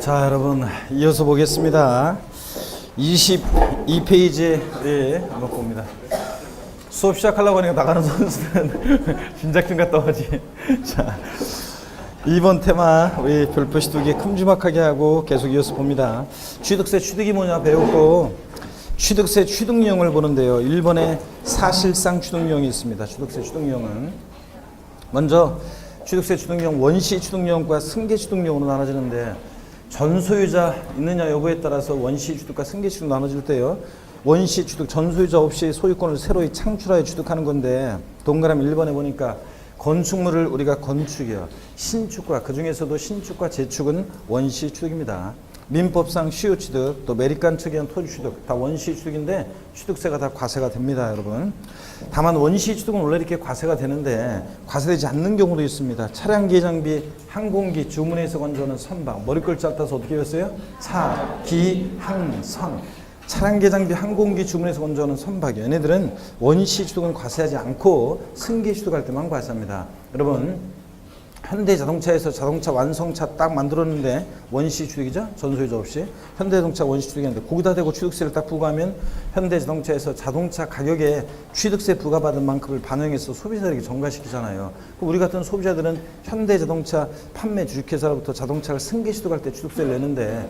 자, 여러분 이어서 보겠습니다. 22페이지 한번 봅니다. 수업 시작하려고 하니까 나가는 선수는 진작 갔다 오지. 자, 2번 테마 우리 별표시 2개 큼지막하게 하고 계속 이어서 봅니다. 취득세 취득이 뭐냐 배웠고, 취득세 취득유형을 보는데요. 1번에 사실상 취득유형이 있습니다. 취득세 취득유형은 먼저 취득세 취득유형 원시 취득유형과 승계 취득유형으로 나눠지는데, 전소유자 있느냐 여부에 따라서 원시 취득과 승계 취득 나눠질 때요. 원시 취득, 전소유자 없이 소유권을 새로 창출하여 취득하는 건데, 동그라미 1번에 보니까 건축물을 우리가 건축이요. 신축과, 그 중에서도 신축과 재축은 원시 취득입니다. 민법상 시효 취득, 또 매립간척에 의한 토지 취득, 다 원시 취득인데 취득세가 다 과세가 됩니다, 여러분. 다만 원시 취득은 원래 이렇게 과세가 되는데 과세되지 않는 경우도 있습니다. 차량 기장비, 항공기, 주문에서 건조하는 선박, 머리 글자 따서 어떻게 했어요? 차, 기, 항, 선. 차량 개장비, 항공기, 주문에서 건조하는 선박, 얘네들은 원시 취득은 과세하지 않고 승계 취득할 때만 과세합니다. 여러분, 현대자동차에서 자동차 완성차 딱 만들었는데 원시 취득이죠? 전소유자 없이. 현대자동차 원시 취득이었는데 거기다 대고 취득세를 딱 부과하면 현대자동차에서 자동차 가격에 취득세 부과받은 만큼을 반영해서 소비자들에게 전가시키잖아요. 우리 같은 소비자들은 현대자동차 판매 주식회사로부터 자동차를 승계 취득할 때 취득세를 내는데,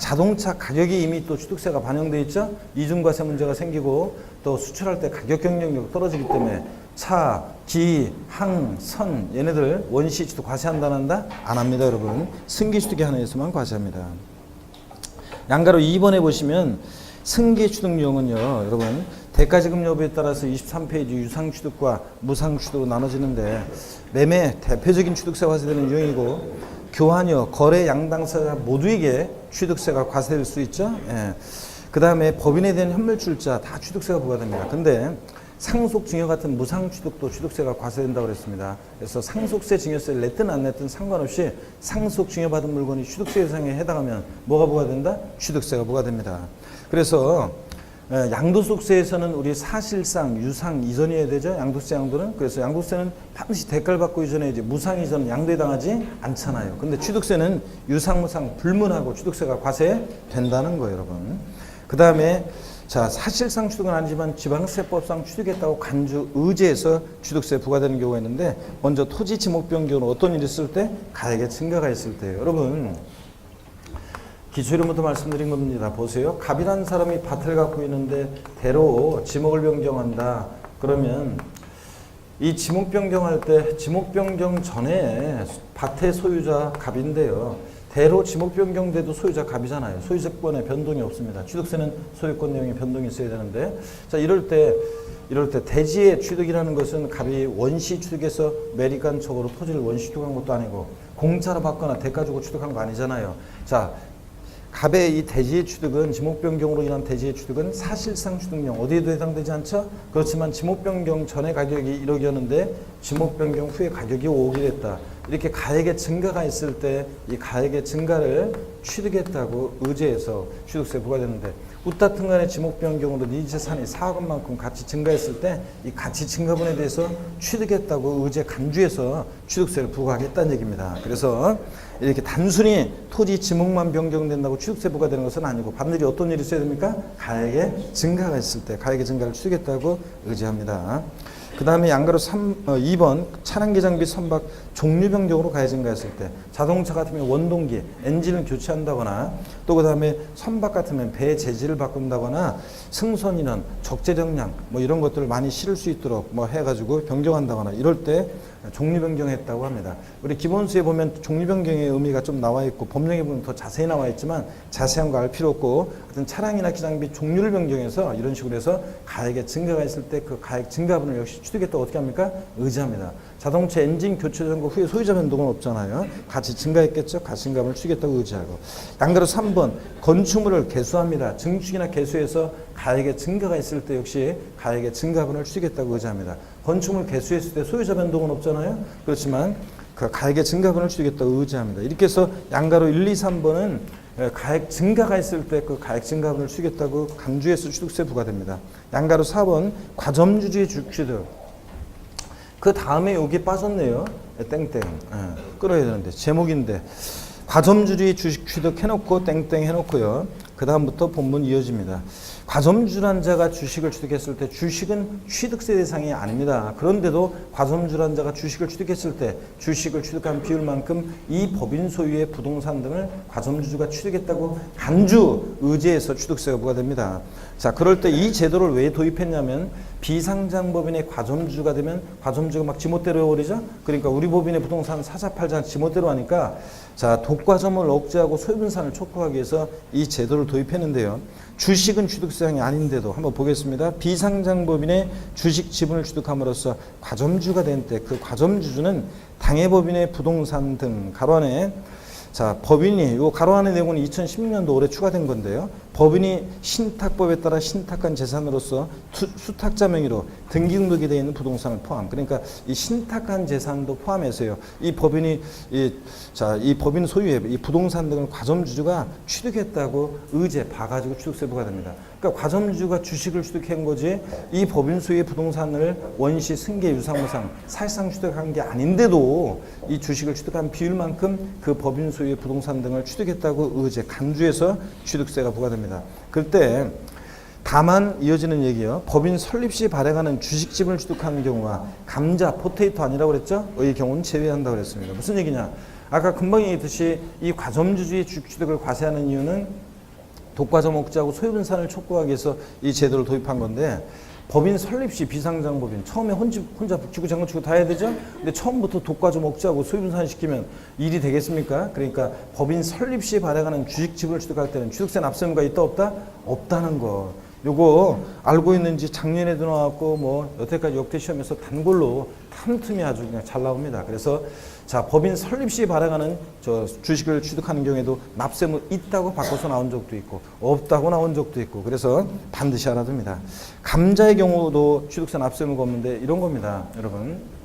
자동차 가격이 이미 또 취득세가 반영되어 있죠? 이중과세 문제가 생기고 또 수출할 때 가격 경쟁력이 떨어지기 때문에 차, 기, 항, 선 얘네들 원시 취득 과세한다 안 한다? 안 합니다, 여러분. 승계 취득에 한해서만 과세합니다. 양가로 2번에 보시면 승계 취득 유형은요, 여러분 대가지급 여부에 따라서 23페이지 유상취득과 무상취득으로 나눠지는데, 매매 대표적인 취득세 과세되는 유형이고, 교환이요, 거래 양당사자 모두에게 취득세가 과세될 수 있죠. 예. 그 다음에 법인에 대한 현물출자 다 취득세가 부과됩니다. 근데 상속증여 같은 무상취득도 취득세가 과세된다고 그랬습니다. 그래서 상속세, 증여세를 냈든 안 냈든 상관없이 상속증여 받은 물건이 취득세 대상에 해당하면 뭐가 부과된다? 취득세가 부과됩니다. 그래서 양도소득세에서는 우리 사실상 유상 이전이어야 되죠. 양도세, 양도는. 그래서 양도세는 반드시 대가를 받고 이전에 이제 무상 이전은 양도에 당하지 않잖아요. 근데 취득세는 유상, 무상 불문하고 취득세가 과세된다는 거예요, 여러분. 그 다음에 자, 사실상 취득은 아니지만 지방세법상 취득했다고 간주 의제해서 취득세 부과되는 경우가 있는데, 먼저 토지 지목 변경으로 어떤 일이 있을 때? 가액의 증가가 있을 때예요. 여러분, 기초이름부터 말씀드린 겁니다. 보세요. 갑이라는 사람이 밭을 갖고 있는데 대로 지목을 변경한다. 그러면 이 지목 변경할 때, 지목 변경 전에 밭의 소유자 갑인데요. 대로 지목 변경돼도 소유자 갑이잖아요. 소유자권에 변동이 없습니다. 취득세는 소유권 내용에 변동이 있어야 되는데, 자, 이럴 때 대지의 취득이라는 것은 갑이 원시 취득해서 매립간척으로 토지를 원시 취득한 것도 아니고 공짜로 받거나 대가 주고 취득한 거 아니잖아요. 자, 갑의 이 대지의 취득은, 지목 변경으로 인한 대지의 취득은 사실상 취득령 어디에도 해당되지 않죠? 그렇지만 지목 변경 전에 가격이 1억이었는데 지목 변경 후에 가격이 5억이 됐다. 이렇게 가액의 증가가 있을 때 이 가액의 증가를 취득했다고 의제해서 취득세 부과되는데, 웃다튼 간에 지목 변경으로 네 재산이 4억 원만큼 가치 증가했을 때 이 가치 증가분에 대해서 취득했다고 의제 간주해서 취득세를 부과하겠다는 얘기입니다. 그래서 이렇게 단순히 토지 지목만 변경된다고 취득세 부과되는 것은 아니고 반드시 어떤 일이 있어야 됩니까? 가액의 증가가 있을 때 가액의 증가를 취득했다고 의지합니다. 그 다음에 양가로 2번 차량 개장비 선박 종류 변경으로 가액 증가했을 때, 자동차 같으면 원동기, 엔진을 교체한다거나, 또 그 다음에 선박 같으면 배 재질을 바꾼다거나, 승선인원, 적재력량 뭐 이런 것들을 많이 실을 수 있도록 뭐 해가지고 변경한다거나, 이럴 때 종류 변경했다고 합니다. 우리 기본수에 보면 종류 변경의 의미가 좀 나와 있고, 법령에 보면 더 자세히 나와 있지만 자세한 거 알 필요 없고, 하여튼 차량이나 기장비 종류를 변경해서 이런 식으로 해서 가액의 증가가 있을 때 그 가액 증가분을 역시 취득했다고 어떻게 합니까? 의지합니다. 자동차 엔진 교체 전과 후에 소유자 변동은 없잖아요. 같이 증가했겠죠? 가치 증가분을 취득했다고 의지하고. 양가로 3번 건축물을 개수합니다. 증축이나 개수해서 가액의 증가가 있을 때 역시 가액의 증가분을 취득했다고 의지합니다. 건축물 개수했을 때 소유자 변동은 없잖아요. 그렇지만 그 가액의 증가분을 취득했다고 의지합니다. 이렇게 해서 양가로 1, 2, 3번은 가액 증가가 있을 때 그 가액 증가분을 취득했다고 강조해서 취득세 부과됩니다. 양가로 4번 과점주주의 주취득. 그 다음에 여기 빠졌네요. 땡땡. 끌어야 되는데 제목인데 과점주주의 주식 취득해놓고 땡땡 해놓고요. 그 다음부터 본문 이어집니다. 과점주란 자가 주식을 취득했을 때 주식은 취득세 대상이 아닙니다. 그런데도 과점주란 자가 주식을 취득했을 때 주식을 취득한 비율만큼 이 법인 소유의 부동산 등을 과점주주가 취득했다고 간주 의제해서 취득세가 부과됩니다. 자, 그럴 때 이 제도를 왜 도입했냐면 비상장법인의 과점주가 되면 과점주가 막 지멋대로 해버리죠. 그러니까 우리 법인의 부동산 사자 팔자 지멋대로 하니까 자, 독과점을 억제하고 소유분산을 촉구하기 위해서 이 제도를 도입했는데요. 주식은 취득세상이 아닌데도 한번 보겠습니다. 비상장법인의 주식 지분을 취득함으로써 과점주가 된 때 그 과점주주는 당해법인의 부동산 등 가로 안에 자, 법인이 요 가로 안의 내용은 2016년도 올해 추가된 건데요. 법인이 신탁법에 따라 신탁한 재산으로서 수탁자 명의로 등기등록이 되어 있는 부동산을 포함. 그러니까 이 신탁한 재산도 포함해서요. 이 법인이 이 법인 소유의 이 부동산 등을 과점주주가 취득했다고 의제 봐가지고 취득세 부과됩니다. 그러니까 과점주주가 주식을 취득한 거지 이 법인 소유의 부동산을 원시 승계 유상무상 사실상 취득한 게 아닌데도 이 주식을 취득한 비율만큼 그 법인 소유의 부동산 등을 취득했다고 의제 간주해서 취득세가 부과됩니다. 그때 다만 이어지는 얘기요. 법인 설립 시 발행하는 주식 지분을 취득하는 경우와 감자, 포테이토 아니라고 그랬죠? 의 경우는 제외한다고 그랬습니다. 무슨 얘기냐? 아까 금방 얘기했듯이 이 과점주주의 주식 취득을 과세하는 이유는 독과점 억제하고 소유분산을 촉구하기 위해서 이 제도를 도입한 건데 법인 설립 시 비상장법인 처음에 혼자 북치고 장구치고 다 해야 되죠? 근데 처음부터 독과점 억제하고 소유분산 시키면 일이 되겠습니까? 그러니까 법인 설립 시 발행하는 주식 지분을 취득할 때는 취득세 납세 의무가 있다 없다? 없다는 거. 요거 알고 있는지 작년에도 나왔고 뭐 여태까지 역대 시험에서 단골로 틈틈이 아주 그냥 잘 나옵니다. 그래서 자, 법인 설립 시 발행하는 저 주식을 취득하는 경우에도 납세 의무 있다고 바꿔서 나온 적도 있고 없다고 나온 적도 있고 그래서 반드시 알아둡니다. 감자의 경우도 취득세 납세 의무가 없는데 이런 겁니다. 여러분.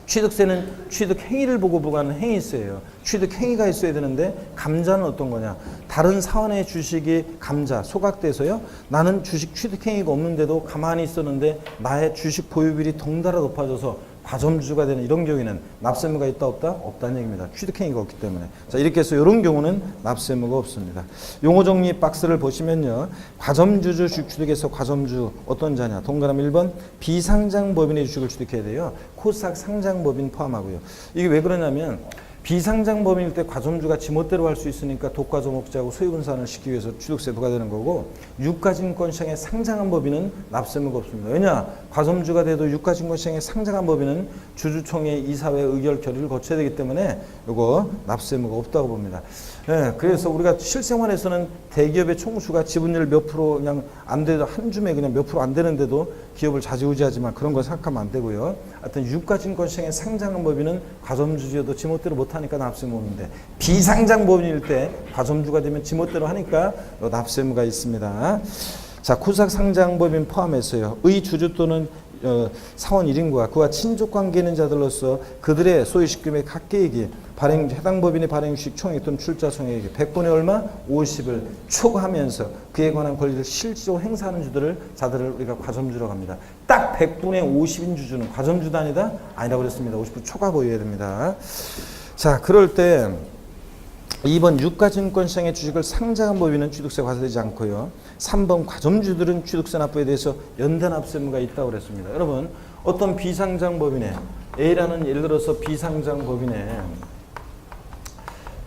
취득세는 취득 행위를 보고 부과하는 행위세예요. 취득 행위가 있어야 되는데 감자는 어떤 거냐? 다른 사원의 주식이 감자 소각돼서요. 나는 주식 취득 행위가 없는데도 가만히 있었는데 나의 주식 보유비율이 덩달아 높아져서 과점주주가 되는 이런 경우에는 납세 의무가 있다 없다? 없다는 얘기입니다. 취득 행위가 없기 때문에. 자, 이렇게 해서 이런 경우는 납세 의무가 없습니다. 용어 정리 박스를 보시면요. 과점주주 주식 취득에서 과점주 어떤 자냐? 동그라미 1번 비상장법인의 주식을 취득해야 돼요. 코스닥 상장법인 포함하고요. 이게 왜 그러냐면 비상장법인일 때 과점주가 지멋대로 할 수 있으니까 독과점 억제하고 소유분산을 시키기 위해서 취득세 부과되는 거고 유가증권시장에 상장한 법인은 납세 의무가 없습니다. 왜냐? 과점주가 돼도 유가증권시장에 상장한 법인은 주주총회 이사회 의결 결의를 거쳐야 되기 때문에 이거 납세 의무가 없다고 봅니다. 네, 그래서 우리가 실생활에서는 대기업의 총수가 지분율 몇 프로 그냥 안 돼도 한 줌에 그냥 몇 프로 안 되는데도 기업을 좌지우지하지만 그런 거 생각하면 안 되고요. 하여튼 유가증권시장에 상장한 법인은 과점주주여도 지멋대로 못하니까 납세 의무 없는데 비상장 법인일 때 과점주가 되면 지멋대로 하니까 납세 의무가 있습니다. 자, 코스닥 상장법인 포함해서요. 의 주주 또는 사원 1인과 그와 친족관계 있는 자들로서 그들의 소유식금의 각계액이 해당 법인의 발행주식 총액 또는 출자 총액이 100분의 얼마? 50을 초과하면서 그에 관한 권리를 실질적으로 행사하는 자들을 우리가 과점주라고 합니다. 딱 100분의 50인 주주는 과점주도 아니다? 아니라고 그랬습니다. 50% 초과 보여야 됩니다. 자, 그럴 때 2번 유가증권시장의 주식을 상장한 법인은 취득세 과세되지 않고요. 3번 과점주들은 취득세 납부에 대해서 연대 납세 의무가 있다고 그랬습니다. 여러분 어떤 비상장 법인에 A라는 예를 들어서 비상장 법인에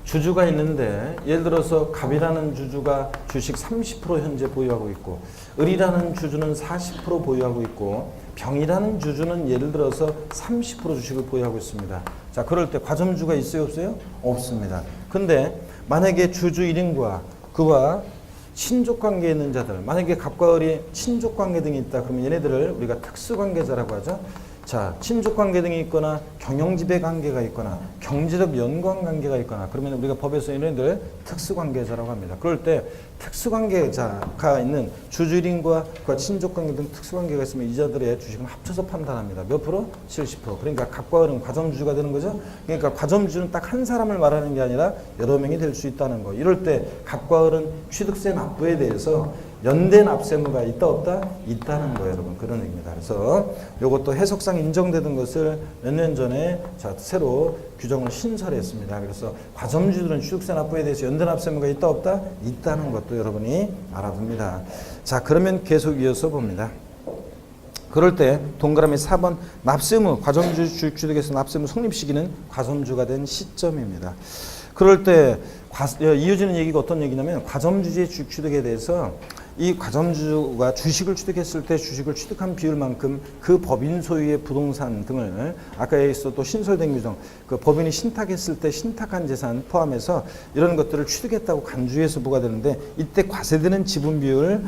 주주가 있는데 예를 들어서 갑이라는 주주가 주식 30% 현재 보유하고 있고 을이라는 주주는 40% 보유하고 있고 병이라는 주주는 예를 들어서 30% 주식을 보유하고 있습니다. 자, 그럴 때 과점주가 있어요 없어요? 없습니다. 근데 만약에 주주 1인과 그와 친족관계에 있는 자들, 만약에 갑과 을이 친족관계 등이 있다 그러면 얘네들을 우리가 특수관계자라고 하죠. 자, 친족관계 등이 있거나 경영지배관계가 있거나 경제적 연관관계가 있거나 그러면 우리가 법에서 얘네들 특수관계자라고 합니다. 그럴 때 특수관계자가 있는 주주 1인과 그와 친족관계 등 특수관계가 있으면 이 자들의 주식은 합쳐서 판단합니다. 몇 프로? 70%. 그러니까 갑과 을은 과점주주가 되는 거죠. 그러니까 과점주주는 딱 한 사람을 말하는 게 아니라 여러 명이 될 수 있다는 거. 이럴 때 갑과 을은 취득세 납부에 대해서 연대 납세무가 있다 없다? 있다는 거예요, 여러분. 그런 얘기입니다. 그래서 이것도 해석상 인정되던 것을 몇 년 전에 자 새로 규정을 신설했습니다. 그래서 과점주들은 취득세 납부에 대해서 연대 납세무가 있다 없다? 있다는 것도 여러분이 알아둡니다. 자, 그러면 계속 이어서 봅니다. 그럴 때 동그라미 4번 납세무, 과점주 주식취득에서 납세무 성립 시기는 과점주가 된 시점입니다. 그럴 때 이어지는 얘기가 어떤 얘기냐면 과점주의 주식취득에 대해서 이 과점주가 주식을 취득했을 때 주식을 취득한 비율만큼 그 법인 소유의 부동산 등을 아까 여기서 또 신설된 규정, 그 법인이 신탁했을 때 신탁한 재산 포함해서 이런 것들을 취득했다고 간주해서 부과되는데 이때 과세되는 지분 비율에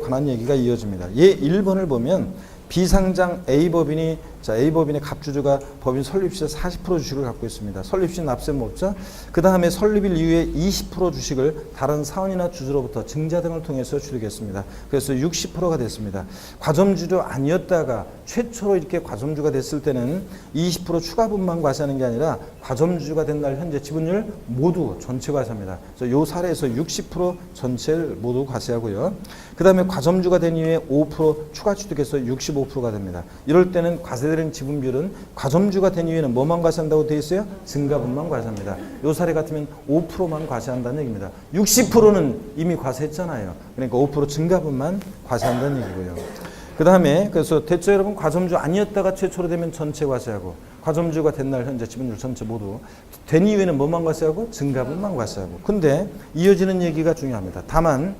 관한 얘기가 이어집니다. 예 1번을 보면 비상장 A법인이 A법인의 갑주주가 법인 설립 시 40% 주식을 갖고 있습니다. 설립 시 납세무 없죠. 그 다음에 설립일 이후에 20% 주식을 다른 사원이나 주주로부터 증자 등을 통해서 취득했습니다. 그래서 60%가 됐습니다. 과점주도 아니었다가 최초로 이렇게 과점주가 됐을 때는 20% 추가분만 과세하는 게 아니라 과점주가 된 날 현재 지분율 모두 전체 과세합니다. 그래서 이 사례에서 60% 전체를 모두 과세하고요. 그 다음에 과점주가 된 이후에 5% 추가 취득해서 65%가 됩니다. 이럴 때는 과세되는 지분 비율은 과점주가 된 이후에는 뭐만 과세한다고 되어 있어요? 증가분만 과세합니다. 이 사례 같으면 5%만 과세한다는 얘기입니다. 60%는 이미 과세했잖아요. 그러니까 5% 증가분만 과세한다는 얘기고요. 그 다음에 그래서 대체 여러분 과점주 아니었다가 최초로 되면 전체 과세하고 과점주가 된 날 현재 지분율 전체 모두 된 이후에는 뭐만 과세하고 증가분만 과세하고. 근데 이어지는 얘기가 중요합니다. 다만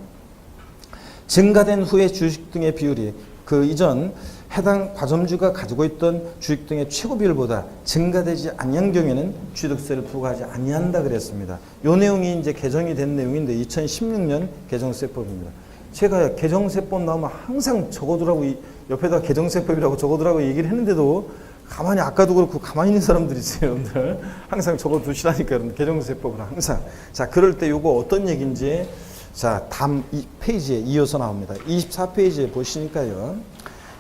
증가된 후에 주식 등의 비율이 그 이전 해당 과점주가 가지고 있던 주식 등의 최고 비율보다 증가되지 아니한 경우에는 취득세를 부과하지 아니한다 그랬습니다. 이 내용이 이제 개정이 된 내용인데 2016년 개정세법입니다. 제가 개정세법 나오면 항상 적어두라고 옆에다 개정세법이라고 적어두라고 얘기를 했는데도 가만히 아까도 그렇고 가만히 있는 사람들이 있어요, 여러분들. 항상 적어두시라니까 여러분 개정세법을 항상. 자, 그럴 때 요거 어떤 얘기인지 자, 다음 페이지에 이어서 나옵니다. 24페이지에 보시니까요.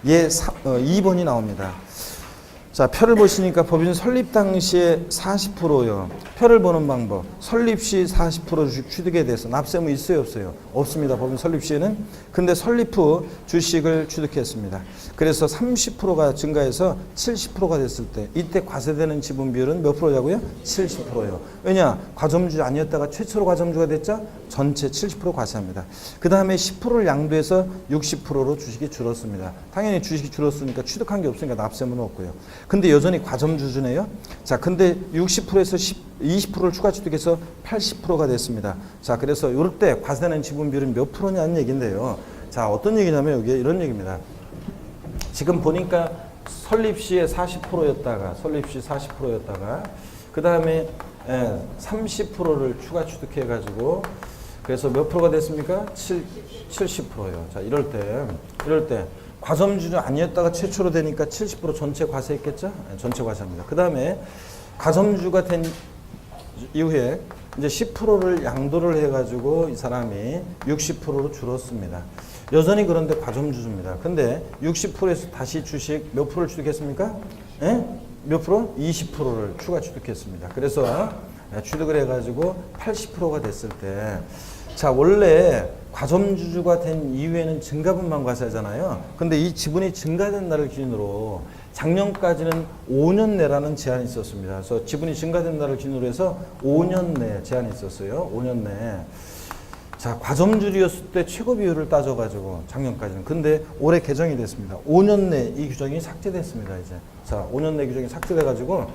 예, 2번이 나옵니다. 자, 표를 보시니까 법인 설립 당시에 40%요. 표를 보는 방법. 설립 시 40% 주식 취득에 대해서 납세무 있어요, 없어요? 없습니다. 법인 설립 시에는. 근데 설립 후 주식을 취득했습니다. 그래서 30%가 증가해서 70%가 됐을 때 이때 과세되는 지분 비율은 몇 프로냐고요? 70%요. 왜냐? 과점주 아니었다가 최초로 과점주가 됐죠? 전체 70% 과세합니다. 그 다음에 10%를 양도해서 60%로 주식이 줄었습니다. 당연히 주식이 줄었으니까 취득한 게 없으니까 납세무는 없고요. 근데 여전히 과점주주네요. 자, 근데 60%에서 20%를 추가 취득해서 80%가 됐습니다. 자, 그래서 이럴 때 과세되는 지분 비율은 몇 프로냐는 얘기인데요. 자, 어떤 얘기냐면 여기 이런 얘기입니다. 지금 보니까 설립 시에 40%였다가 그 다음에 30%를 추가 취득해 가지고 그래서 몇 프로가 됐습니까? 70%요. 자, 이럴 때 과점주주 아니었다가 최초로 되니까 70% 전체 과세했겠죠? 네, 전체 과세합니다. 그 다음에 과점주가 된 이후에 이제 10%를 양도를 해가지고 이 사람이 60%로 줄었습니다. 여전히 그런데 과점주주입니다. 근데 60%에서 다시 주식 몇 프로를 취득했습니까? 예? 몇 프로? 20%를 추가 취득했습니다. 그래서 취득을 해가지고 80%가 됐을 때 자, 원래 과점주주가 된 이후에는 증가분만 과세하잖아요. 근데 이 지분이 증가된 날을 기준으로 작년까지는 5년 내라는 제한이 있었습니다. 그래서 지분이 증가된 날을 기준으로 해서 5년 내 제한이 있었어요. 5년 내. 자, 과점주주였을 때 최고 비율을 따져가지고 작년까지는. 근데 올해 개정이 됐습니다. 5년 내 이 규정이 삭제됐습니다. 이제. 자, 5년 내 규정이 삭제돼가지고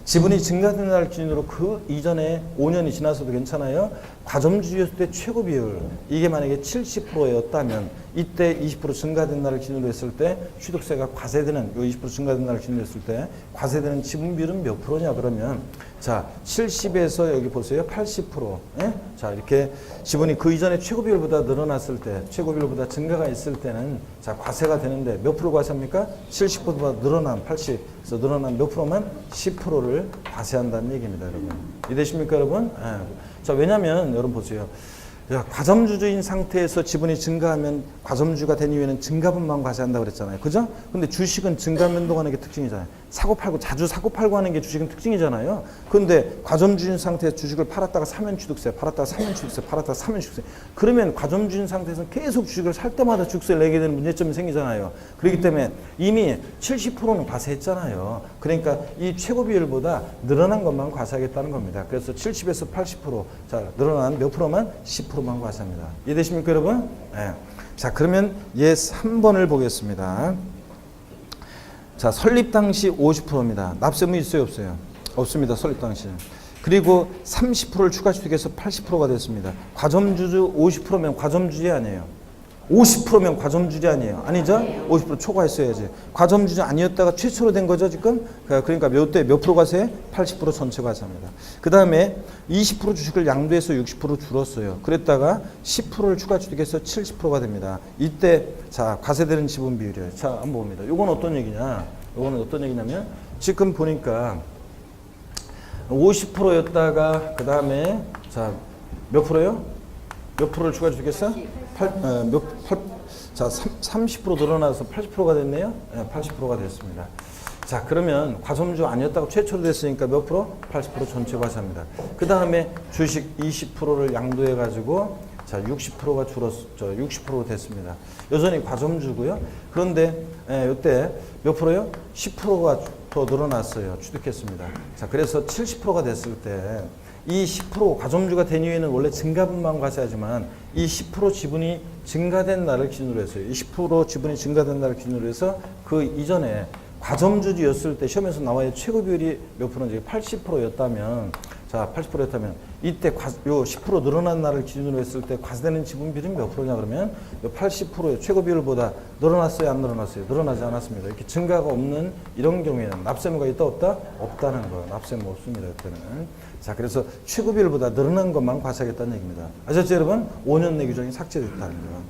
지분이 증가된 날 기준으로 그 이전에 5년이 지나서도 괜찮아요. 과점주주였을 때 최고 비율 이게 만약에 70%였다면 이때 20% 증가된 날을 기준으로 했을 때 취득세가 과세되는 요 20% 증가된 날을 기준으로 했을 때 과세되는 지분 비율은 몇 프로냐 그러면 자 70에서 여기 보세요 80% 예? 자 이렇게 지분이 그 이전에 최고 비율보다 늘어났을 때 최고 비율보다 증가가 있을 때는 자 과세가 되는데 몇 프로 과세합니까? 70%보다 늘어난 80에서 늘어난 몇 프로만 10%를 과세한다는 얘기입니다, 여러분. 이해되십니까, 여러분? 예. 자, 왜냐면 여러분 보세요. 자, 과점주주인 상태에서 지분이 증가하면 과점주가 된 이후에는 증가분만 과세한다고 그랬잖아요. 그죠? 근데 주식은 증가변동하는 게 특징이잖아요. 사고 팔고, 자주 사고 팔고 하는 게 주식은 특징이잖아요. 근데 과점주주인 상태에서 주식을 팔았다가 사면 취득세, 팔았다가 사면 취득세, 팔았다가 사면 취득세. 그러면 과점주주인 상태에서는 계속 주식을 살 때마다 취득세를 내게 되는 문제점이 생기잖아요. 그렇기 때문에 이미 70%는 과세했잖아요. 그러니까 이 최고 비율보다 늘어난 것만 과세하겠다는 겁니다. 그래서 70에서 80%, 자, 늘어난 몇 프로만? 10%만 과세합니다. 이해되십니까, 여러분? 네. 자, 그러면 얘 3번을 보겠습니다. 자, 설립 당시 50%입니다. 납세무 있어요, 없어요? 없습니다, 설립 당시. 그리고 30%를 추가 취득해서 80%가 됐습니다. 과점주주 50%면 과점주주 아니에요. 50%면 과점주주 아니에요. 아니죠? 50% 초과했어야지. 과점주주 아니었다가 최초로 된 거죠, 지금? 그러니까 몇 프로 과세? 80% 전체 과세합니다. 그 다음에 20% 주식을 양도해서 60% 줄었어요. 그랬다가 10%를 추가 취득해서 70%가 됩니다. 이때, 자, 과세되는 지분 비율이에요. 자, 한번 봅니다. 요건 어떤 얘기냐? 요거는 어떤 얘기냐면, 지금 보니까 50%였다가, 그 다음에, 자, 몇 프로요? 몇 프로를 추가 취득했어? 30% 늘어나서 80%가 됐네요. 네, 80%가 됐습니다. 자, 그러면 과점주 아니었다가 최초로 됐으니까 몇 프로? 80% 전체 과세합니다. 그 다음에 주식 20%를 양도해 가지고 자, 60%가 줄었죠. 60% 됐습니다. 여전히 과점주고요. 그런데 이때 몇 프로요? 10%가 더 늘어났어요. 취득했습니다. 자, 그래서 70%가 됐을 때 이 10% 과점주가 된 이후에는 원래 증가분만 과세하지만 이 10% 지분이 증가된 날을 기준으로 했어요. 이 10% 지분이 증가된 날을 기준으로 해서 그 이전에 과점주주였을 때 시험에서 나와요. 최고 비율이 몇 프로인지 80%였다면 자, 80%였다면 이때 요 10% 늘어난 날을 기준으로 했을 때 과세되는 지분 비율이 몇 프로냐 그러면 80%의 최고 비율보다 늘어났어요, 안 늘어났어요? 늘어나지 않았습니다. 이렇게 증가가 없는 이런 경우에는 납세무가 있다 없다? 없다는 거예요. 납세무 없습니다. 그때는. 자, 그래서 최고 비율보다 늘어난 것만 과세하겠다는 얘기입니다. 아셨죠, 여러분? 5년 내 규정이 삭제됐다는 거예요.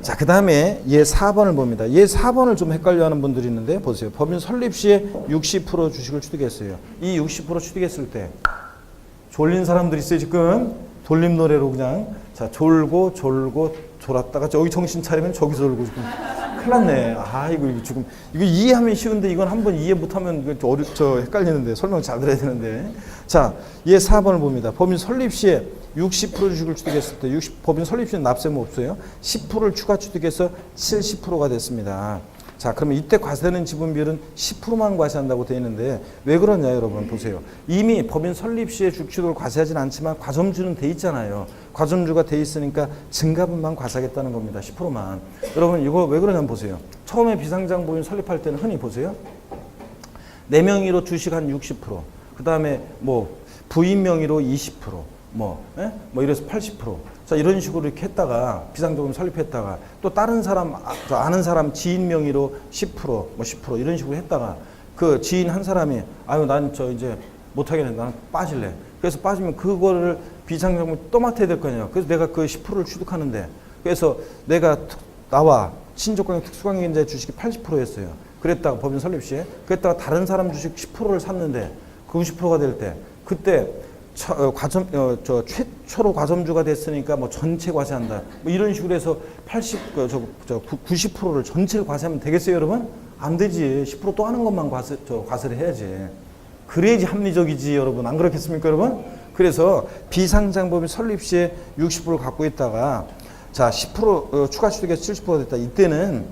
자, 그 다음에 얘 4번을 봅니다. 얘 4번을 좀 헷갈려하는 분들이 있는데 보세요. 법인 설립 시에 60% 주식을 취득했어요. 이 60% 취득했을 때 졸린 사람들 있어요, 지금? 돌림 노래로 그냥 자, 졸고 졸았다가 저기 정신 차리면 저기서 졸고 지금 큰일 났네. 아, 이거 지금 이거 이해하면 쉬운데 이건 한번 이해 못하면 헷갈리는데 설명 잘 들어야 되는데. 자, 얘 4번을 봅니다. 법인 설립 시에 60% 주식을 취득했을 때 법인 설립 시에는 납세무 없어요. 10%를 추가 취득해서 70%가 됐습니다. 자, 그러면 이때 과세되는 지분 비율은 10%만 과세한다고 되어 있는데 왜 그러냐, 여러분 보세요. 이미 법인 설립 시에 주식 취득을 과세하진 않지만 과점주는 돼 있잖아요. 과점주가 돼 있으니까 증가분만 과세하겠다는 겁니다. 10%만. 여러분 이거 왜 그러냐면 보세요. 처음에 비상장 법인 설립할 때는 흔히 보세요. 내 명의로 주식 한 60%, 그 다음에 뭐 부인 명의로 20%, 뭐 이래서 80%. 자, 이런 식으로 이렇게 했다가 비상적으로 설립했다가 또 다른 사람 아는 사람 지인 명의로 10%, 뭐 10% 이런 식으로 했다가 그 지인 한 사람이 아유 난 저 이제 못 하겠네, 나는 빠질래. 그래서 빠지면 그거를 비상장부 또 맡아야 될 거 아니에요. 그래서 내가 그 10%를 취득하는데 그래서 내가 나와 친족관계 특수관계인자의 주식이 80%였어요. 그랬다가 법인 설립 시에 그랬다가 다른 사람 주식 10%를 샀는데 90%가 될 때 그때 최초로 과점주가 됐으니까 뭐 전체 과세한다. 뭐 이런 식으로 해서 90%를 전체를 과세하면 되겠어요, 여러분? 안 되지. 10% 또 하는 것만 과세를 해야지. 그래야지 합리적이지, 여러분. 안 그렇겠습니까, 여러분? 그래서 비상장법인 설립 시에 60%를 갖고 있다가 자, 10% 추가 취득해서 70%가 됐다. 이때는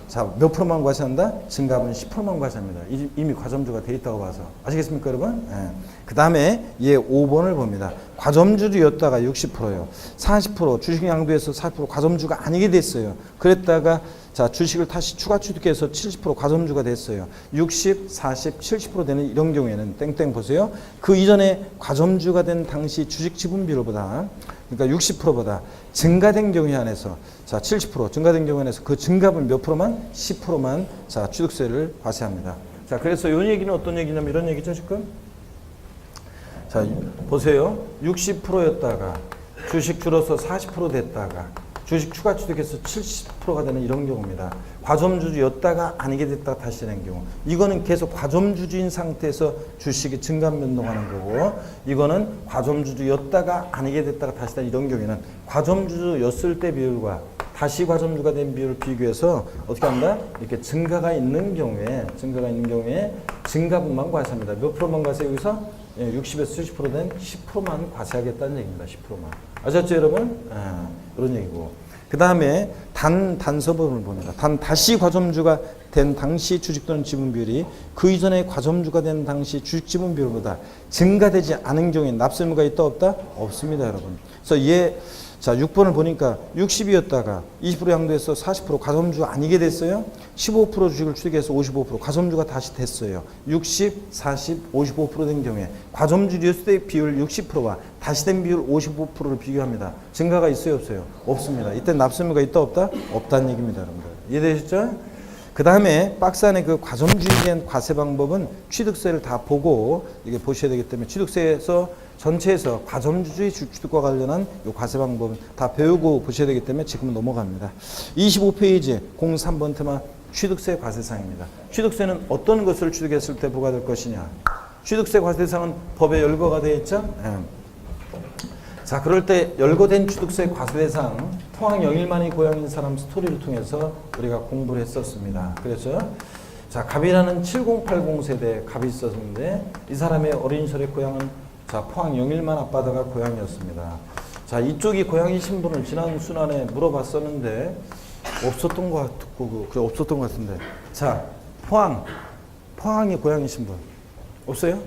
자, 몇 프로만 과세한다? 증가분 10%만 과세합니다. 이미 과점주가 돼 있다고 봐서. 아시겠습니까, 여러분? 예. 그 다음에 얘 5번을 봅니다. 과점주였다가 60%요. 40% 주식 양도해서 40% 과점주가 아니게 됐어요. 그랬다가 자, 주식을 다시 추가 취득해서 70% 과점주가 됐어요. 60, 40, 70% 되는 이런 경우에는 땡땡 보세요. 그 이전에 과점주가 된 당시 주식 지분 비율보다 그러니까 60%보다 증가된 경우에 한해서 자, 70% 증가된 경우에 한해서 그 증가분 몇 프로만? 10%만 자, 취득세를 과세합니다. 자, 그래서 이 얘기는 어떤 얘기냐면 이런 얘기죠, 지금. 자, 보세요. 60%였다가 주식 줄어서 40% 됐다가 주식 추가 취득해서 70%가 되는 이런 경우입니다. 과점주주였다가 아니게 됐다가 다시 되는 경우. 이거는 계속 과점주주인 상태에서 주식이 증감 변동하는 거고, 이거는 과점주주였다가 아니게 됐다가 다시 되는 이런 경우에는 과점주주였을 때 비율과 다시 과점주가 된 비율을 비교해서 어떻게 한다? 이렇게 증가가 있는 경우에 증가분만 과세합니다. 몇 프로만 과세 여기서? 60에서 70% 된 10%만 과세하겠다는 얘기입니다. 10%만. 아셨죠, 여러분? 이런 얘기고. 그 다음에 단서법을 봅니다. 다시 과점주가 된 당시 주식 또는 지분 비율이 그 이전에 과점주가 된 당시 주식 지분 비율보다 증가되지 않은 경우에 납세의무가 있다 없다? 없습니다, 여러분. 그래서 자, 6번을 보니까 60이었다가 20% 양도해서 40% 과점주가 아니게 됐어요. 15% 주식을 취득해서 55% 과점주가 다시 됐어요. 60, 40, 55%된 경우에 과점주였을 때 비율 60%와 다시 된 비율 55%를 비교합니다. 증가가 있어요, 없어요? 없습니다. 이때 납세의무가 있다 없다? 없다는 얘기입니다, 여러분들. 이해되셨죠? 그 다음에 박스 안에 그 과점주의에 대한 과세 방법은 취득세를 다 보고 이게 보셔야 되기 때문에 취득세에서 전체에서 과점주주의 취득과 관련한 이 과세 방법은 다 배우고 보셔야 되기 때문에 지금은 넘어갑니다. 25페이지 03번 테마 취득세 과세사항입니다. 취득세는 어떤 것을 취득했을 때 부과될 것이냐. 취득세 과세사항은 법에 열거가 되어 있죠. 자, 그럴 때 열거된 취득세 과세사항 포항 영일만이 고향인 사람 스토리를 통해서 우리가 공부를 했었습니다. 그래서 자, 갑이라는 7080 세대 갑이 있었는데 이 사람의 어린 시절의 고향은 자, 포항 영일만 앞바다가 고향이었습니다. 자, 이쪽이 고향이신 분을 지난 순환에 물어봤었는데 없었던 것 같고 없었던 것 같은데. 자, 포항이 고향이신 분 없어요?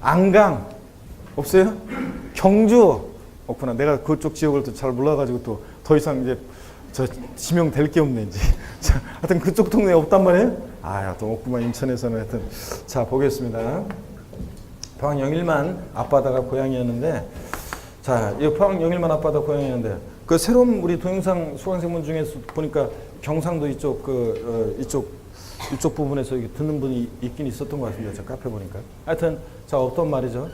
안강 없어요? 경주 없구나. 내가 그쪽 지역을 또 잘 몰라가지고 또 더 이상 이제 저 지명될 게 없네 이제. 자, 하여튼 그쪽 동네에 없단 말이에요? 또 없구만. 인천에서는 하여튼. 자, 보겠습니다. 포항 영일만 앞바다가 고향이었는데, 자, 이 포항 영일만 앞바다 고향이었는데, 그 새로운 우리 동영상 수강생분 중에서 보니까 경상도 이쪽 이쪽 부분에서 듣는 분이 있긴 있었던 것 같습니다. 저 카페 보니까. 하여튼 자, 어떤 말이죠?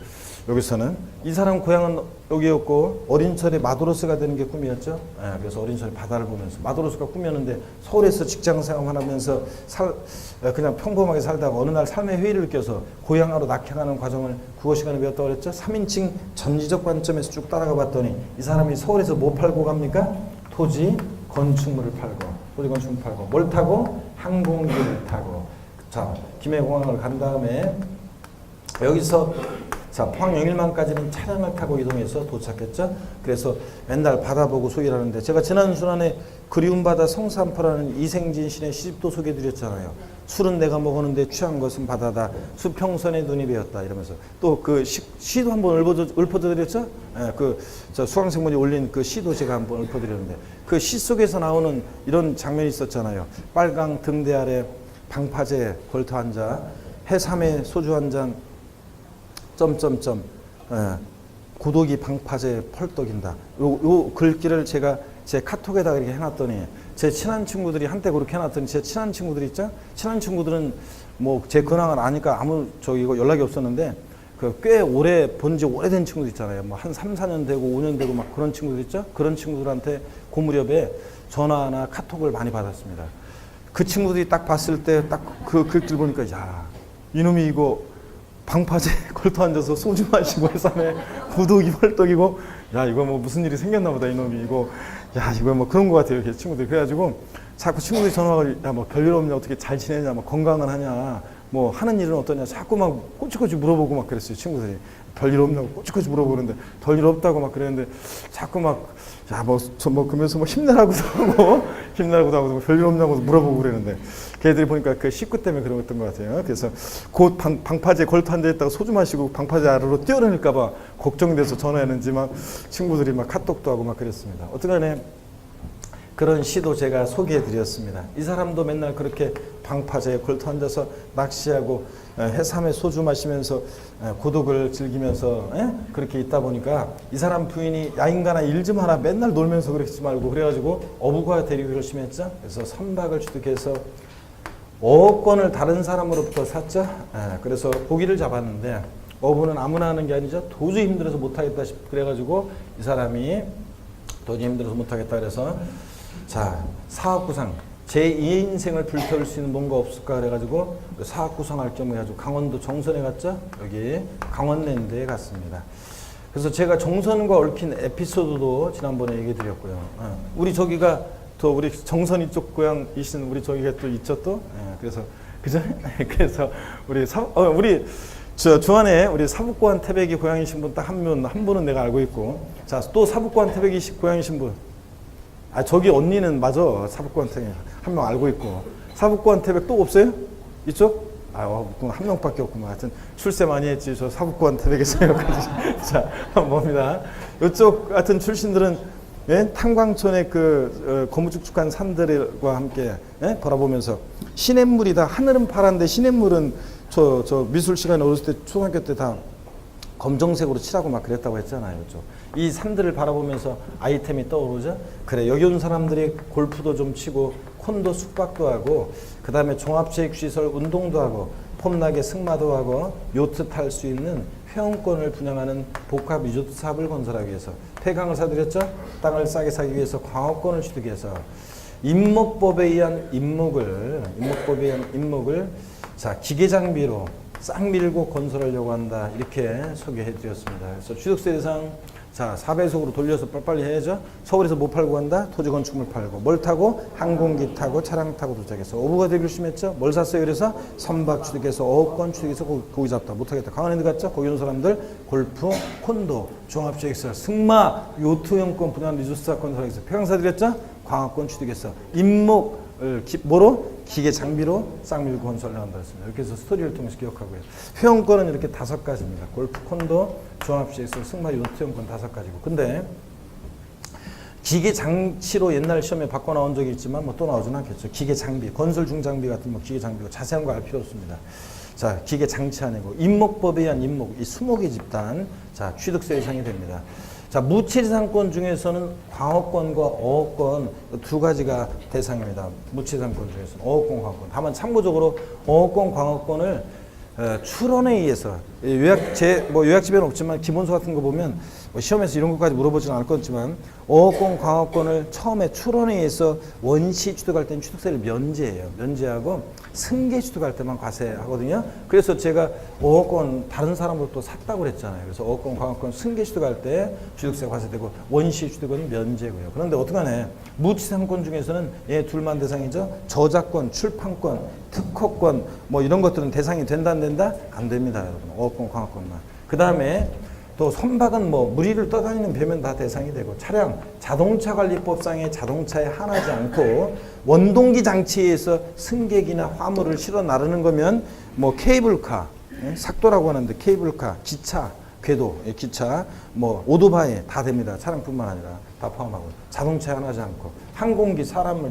여기서는 이 사람 고향은 여기였고 어린 철에 마도로스가 되는 게 꿈이었죠. 그래서 어린 철에 바다를 보면서 마도로스가 꿈이었는데 서울에서 직장 생활하면서 그냥 평범하게 살다가 어느 날 삶의 회의를 느껴서 고향으로 낙향하는 과정을 국어 시간에 배웠다고 그랬죠. 3인칭 전지적 관점에서 쭉 따라가 봤더니 이 사람이 서울에서 뭐 팔고 갑니까? 토지, 건축물을 팔고 뭘 타고? 항공기를 타고. 자, 김해공항을 간 다음에 여기서 자, 포항 영일만까지는 차량을 타고 이동해서 도착했죠. 그래서 맨날 바다 보고 소개를 하는데 제가 지난 순환에 그리운 바다 성산포라는 이생진 신의 시집도 소개해드렸잖아요. 술은 내가 먹었는데 취한 것은 바다다. 수평선에 눈이 배었다. 이러면서 또 그 시도 한번 읊어드렸죠. 저 수강생분이 올린 그 시도 제가 한번 읊어드렸는데 그 시 속에서 나오는 이런 장면이 있었잖아요. 빨강 등대 아래 방파제 걸터 앉아 해삼에 소주 한 잔 고독이 방파제 펄떡인다. 요 글귀를 제가 제 카톡에다가 이렇게 해놨더니 제 친한 친구들이 한때 그렇게 해놨더니 제 친한 친구들 있죠? 친한 친구들은 뭐 제 근황을 아니까 이거 연락이 없었는데 그 꽤 오래 본지 오래된 친구들 있잖아요. 뭐 한 3, 4년 되고 5년 되고 막 그런 친구들 있죠? 그런 친구들한테 그 무렵에 전화나 카톡을 많이 받았습니다. 그 친구들이 딱 봤을 때 딱 그 글귀를 보니까 야, 이놈이 이거 방파제 걸터 앉아서 소주 마시고 해삼에 고독이 펄떡이고 야, 이거 뭐 무슨 일이 생겼나 보다 이놈이 이거 뭐 그런 것 같아요. 이렇게 친구들이. 그래가지고 자꾸 친구들이 전화가 야, 뭐 별일 없냐, 어떻게 잘 지내냐, 뭐 건강은 하냐, 뭐 하는 일은 어떠냐, 자꾸 막 꼬치꼬치 물어보고 막 그랬어요. 친구들이 별일 없냐고 꼬치꼬치 물어보는데 별일 없다고 막 그랬는데 자꾸 막 야, 그러면서 뭐 힘내라고도 하고 별일 없냐고 물어보고 그랬는데 걔들이 보니까 그 식구 때문에 그랬던 것 같아요. 그래서 곧 방파제 걸터 앉아있다가 소주 마시고 방파제 아래로 뛰어내릴까봐 걱정돼서 전화했는지 막 친구들이 막 카톡도 하고 막 그랬습니다. 어떡하네. 그런 시도 제가 소개해드렸습니다. 이 사람도 맨날 그렇게 방파제에 걸터 앉아서 낚시하고 해삼에 소주 마시면서 고독을 즐기면서 그렇게 있다 보니까 이 사람 부인이 야 인간아 일 좀 하라 맨날 놀면서 그러지 말고 그래가지고 어부가 되기로 결심했죠. 그래서 선박을 취득해서 어권을 다른 사람으로부터 샀죠. 그래서 고기를 잡았는데 어부는 아무나 하는 게 아니죠. 도저히 힘들어서 못하겠다 그래가지고 이 사람이 도저히 힘들어서 못하겠다 그래서 자 사업구상 제2의 인생을 불태울 수 있는 뭔가 없을까 그래가지고 사업구상할 겸 해가지고 강원도 정선에 갔죠. 여기 강원랜드에 갔습니다. 그래서 제가 정선과 얽힌 에피소드도 지난번에 얘기 드렸고요. 우리 저기가 또 우리 정선 이쪽 고향이신 우리 저기가 또 있죠 또. 그래서 그죠? 그래서 우리 저 주안에 우리 사북고한 태백이 고향이신 분 딱 한 분은 내가 알고 있고, 자 또 사북고한 태백이 고향이신 분, 저기 언니는 맞아 사북고한 태백 한 명 알고 있고, 사북고한 태백 또 없어요? 이쪽? 한 명밖에 없구만. 하여튼 출세 많이 했지 저 사북고한 태백에서 여기까지. 자 뭡니다. 이쪽 같은 출신들은 예? 탄광촌의 그 거무쭉쭉한 산들과 함께 예? 바라보면서 시냇물이다. 하늘은 파란데 시냇물은 저 미술 시간에 어렸을 때 초등학교 때 다 검정색으로 칠하고 막 그랬다고 했잖아요. 그렇죠? 이 산들을 바라보면서 아이템이 떠오르죠. 그래 여기 온 사람들이 골프도 좀 치고 콘도 숙박도 하고 그 다음에 종합체육시설 운동도 하고 폼나게 승마도 하고 요트 탈 수 있는 회원권을 분양하는 복합 리조트 사업을 건설하기 위해서 폐강을 사들였죠. 땅을 싸게 사기 위해서 광업권을 취득 해서 임목법에 의한 임목을 자 기계 장비로 싹 밀고 건설하려고 한다. 이렇게 소개해 드렸습니다. 그래서 취득세 대상 자 4배속으로 돌려서 빨리빨리 해야죠. 서울에서 못 팔고 간다. 토지 건축물 팔고 뭘 타고 항공기 타고 차량 타고 도착해서 어부가 되기로 심했죠. 뭘 샀어요? 그래서 선박 취득해서 어업권 취득해서 고기 잡다 못하겠다. 강원랜드 갔죠. 거기 온 사람들 골프, 콘도, 종합체육시설, 승마, 요트용권 분양 리조트 사건 설계해서 폐강사 드렸죠. 광학권 취득해서 임목을 뭐로? 기계 장비로 싹 밀고 건설을 한다 했습니다. 이렇게 해서 스토리를 통해서 기억하고요. 회원권은 이렇게 5가지입니다. 골프, 콘도, 종합시설, 승마, 요트용권 5가지고. 근데 기계 장치로 옛날 시험에 바꿔 나온 적이 있지만 뭐 또 나오진 않겠죠. 기계 장비, 건설 중장비 같은 뭐 기계 장비고 자세한 거 알 필요 없습니다. 자, 기계 장치 아니고 임목법에 의한 임목, 이 수목의 집단, 자 취득세 대상이 됩니다. 자, 무채지상권 중에서는 광업권과 어업권 2가지가 대상입니다. 무채지상권 중에서는 어업권, 광업권. 다만 참고적으로 어업권, 광업권을 출원에 의해서 요약집에는 없지만 기본서 같은 거 보면 뭐 시험에서 이런 것까지 물어보지는 않을 거지만 어업권, 광업권을 처음에 출원에 의해서 원시 취득할 때는 취득세를 면제해요. 면제하고 승계 취득할 때만 과세하거든요. 그래서 제가 어업권 다른 사람으로 또 샀다고 그랬잖아요. 그래서 어업권, 광업권 승계 취득할 때 취득세 과세되고 원시 취득은 면제고요. 그런데 어떡하네. 무치상권 중에서는 얘 둘만 대상이죠. 저작권, 출판권, 특허권 뭐 이런 것들은 대상이 된다 안 된다? 안 됩니다. 여러분. 어업권, 광업권만. 그 다음에 또 선박은 뭐 무리를 떠다니는 배면 다 대상이 되고 차량, 자동차관리법상의 자동차에 한하지 않고 원동기 장치에서 승객이나 화물을 실어 나르는 거면 뭐 케이블카, 삭도라고 하는데 케이블카, 기차, 궤도, 기차, 뭐 오토바이 다 됩니다. 차량뿐만 아니라 다 포함하고 자동차에 한하지 않고 항공기 사람이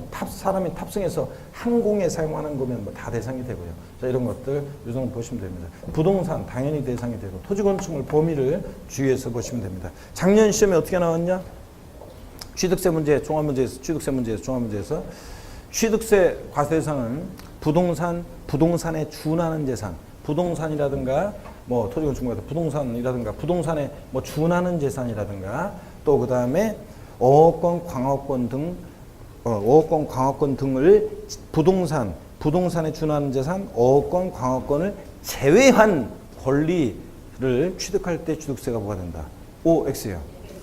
탑승해서 항공에 사용하는 거면 뭐 다 대상이 되고요. 자, 이런 것들 이 정도 보시면 됩니다. 부동산 당연히 대상이 되고 토지건축물 범위를 주의해서 보시면 됩니다. 작년 시험에 어떻게 나왔냐? 취득세 문제, 종합문제에서 취득세 문제에서 종합문제에서 취득세 과세 대상은 부동산에 준하는 재산, 부동산이라든가 뭐 토지건축물 같은 부동산이라든가 부동산에 뭐 준하는 재산이라든가 또 그 다음에 어업권, 광업권 등을 부동산에 준하는 재산, 어업권, 광업권을 제외한 권리를 취득할 때 취득세가 부과된다. O, X예요.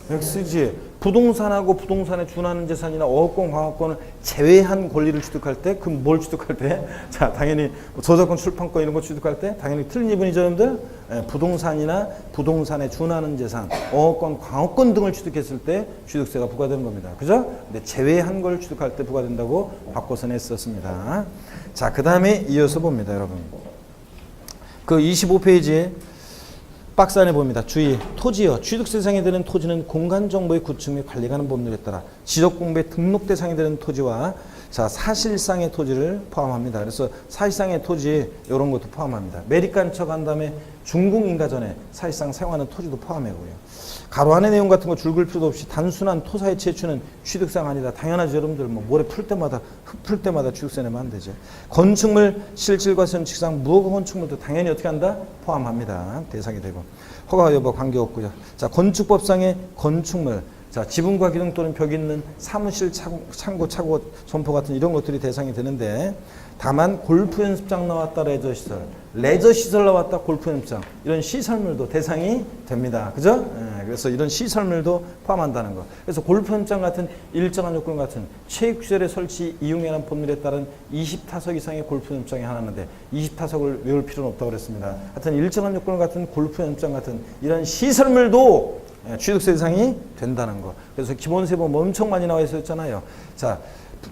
X지. 부동산하고 부동산에 준하는 재산이나 어업권, 광업권을 제외한 권리를 취득할 때, 그럼 뭘 취득할 때? 자, 당연히 저작권, 출판권 이런 거 취득할 때 당연히 틀린 이분이죠, 여러분들? 부동산이나 부동산에 준하는 재산, 어업권, 광업권 등을 취득했을 때 취득세가 부과되는 겁니다. 그죠? 근데 제외한 걸 취득할 때 부과된다고 바꿔서 냈었습니다. 자, 그 다음에 이어서 봅니다, 여러분. 그 25페이지에 박스 안에 봅니다. 주의, 토지요. 취득세 대상이 되는 토지는 공간정보의 구축 및 관리가 하는 법률에 따라 지적공부에 등록 대상이 되는 토지와 자 사실상의 토지를 포함합니다. 그래서 사실상의 토지 이런 것도 포함합니다. 매립간척 한 다음에 중공인가전에 사실상 사용하는 토지도 포함하고요. 가로 안의 내용 같은 거 줄글 필요도 없이 단순한 토사의 채취는 취득세가 아니다. 당연하죠. 여러분들 뭐 모래 풀 때마다 흙 풀 때마다 취득세 내면 안 되죠. 건축물 실질과 선칙상 무허가 건축물도 당연히 어떻게 한다? 포함합니다. 대상이 되고 허가 여부 관계없고요. 자 건축법상의 건축물 자, 지붕과 기둥 또는 벽이 있는 사무실, 창고, 차고, 점포 같은 이런 것들이 대상이 되는데, 다만 골프 연습장 나왔다 레저 시설 나왔다 골프 연습장 이런 시설물도 대상이 됩니다. 그죠? 예, 그래서 이런 시설물도 포함한다는 거. 그래서 골프 연습장 같은 일정한 요건 같은 체육시설의 설치 이용이라는 법률에 따른 20타석 이상의 골프 연습장이 하나인데 20타석을 외울 필요는 없다고 그랬습니다. 하여튼 일정한 요건 같은 골프 연습장 같은 이런 시설물도 취득세 대상이 된다는 거. 그래서 기본세 보면 엄청 많이 나와 있었잖아요. 자,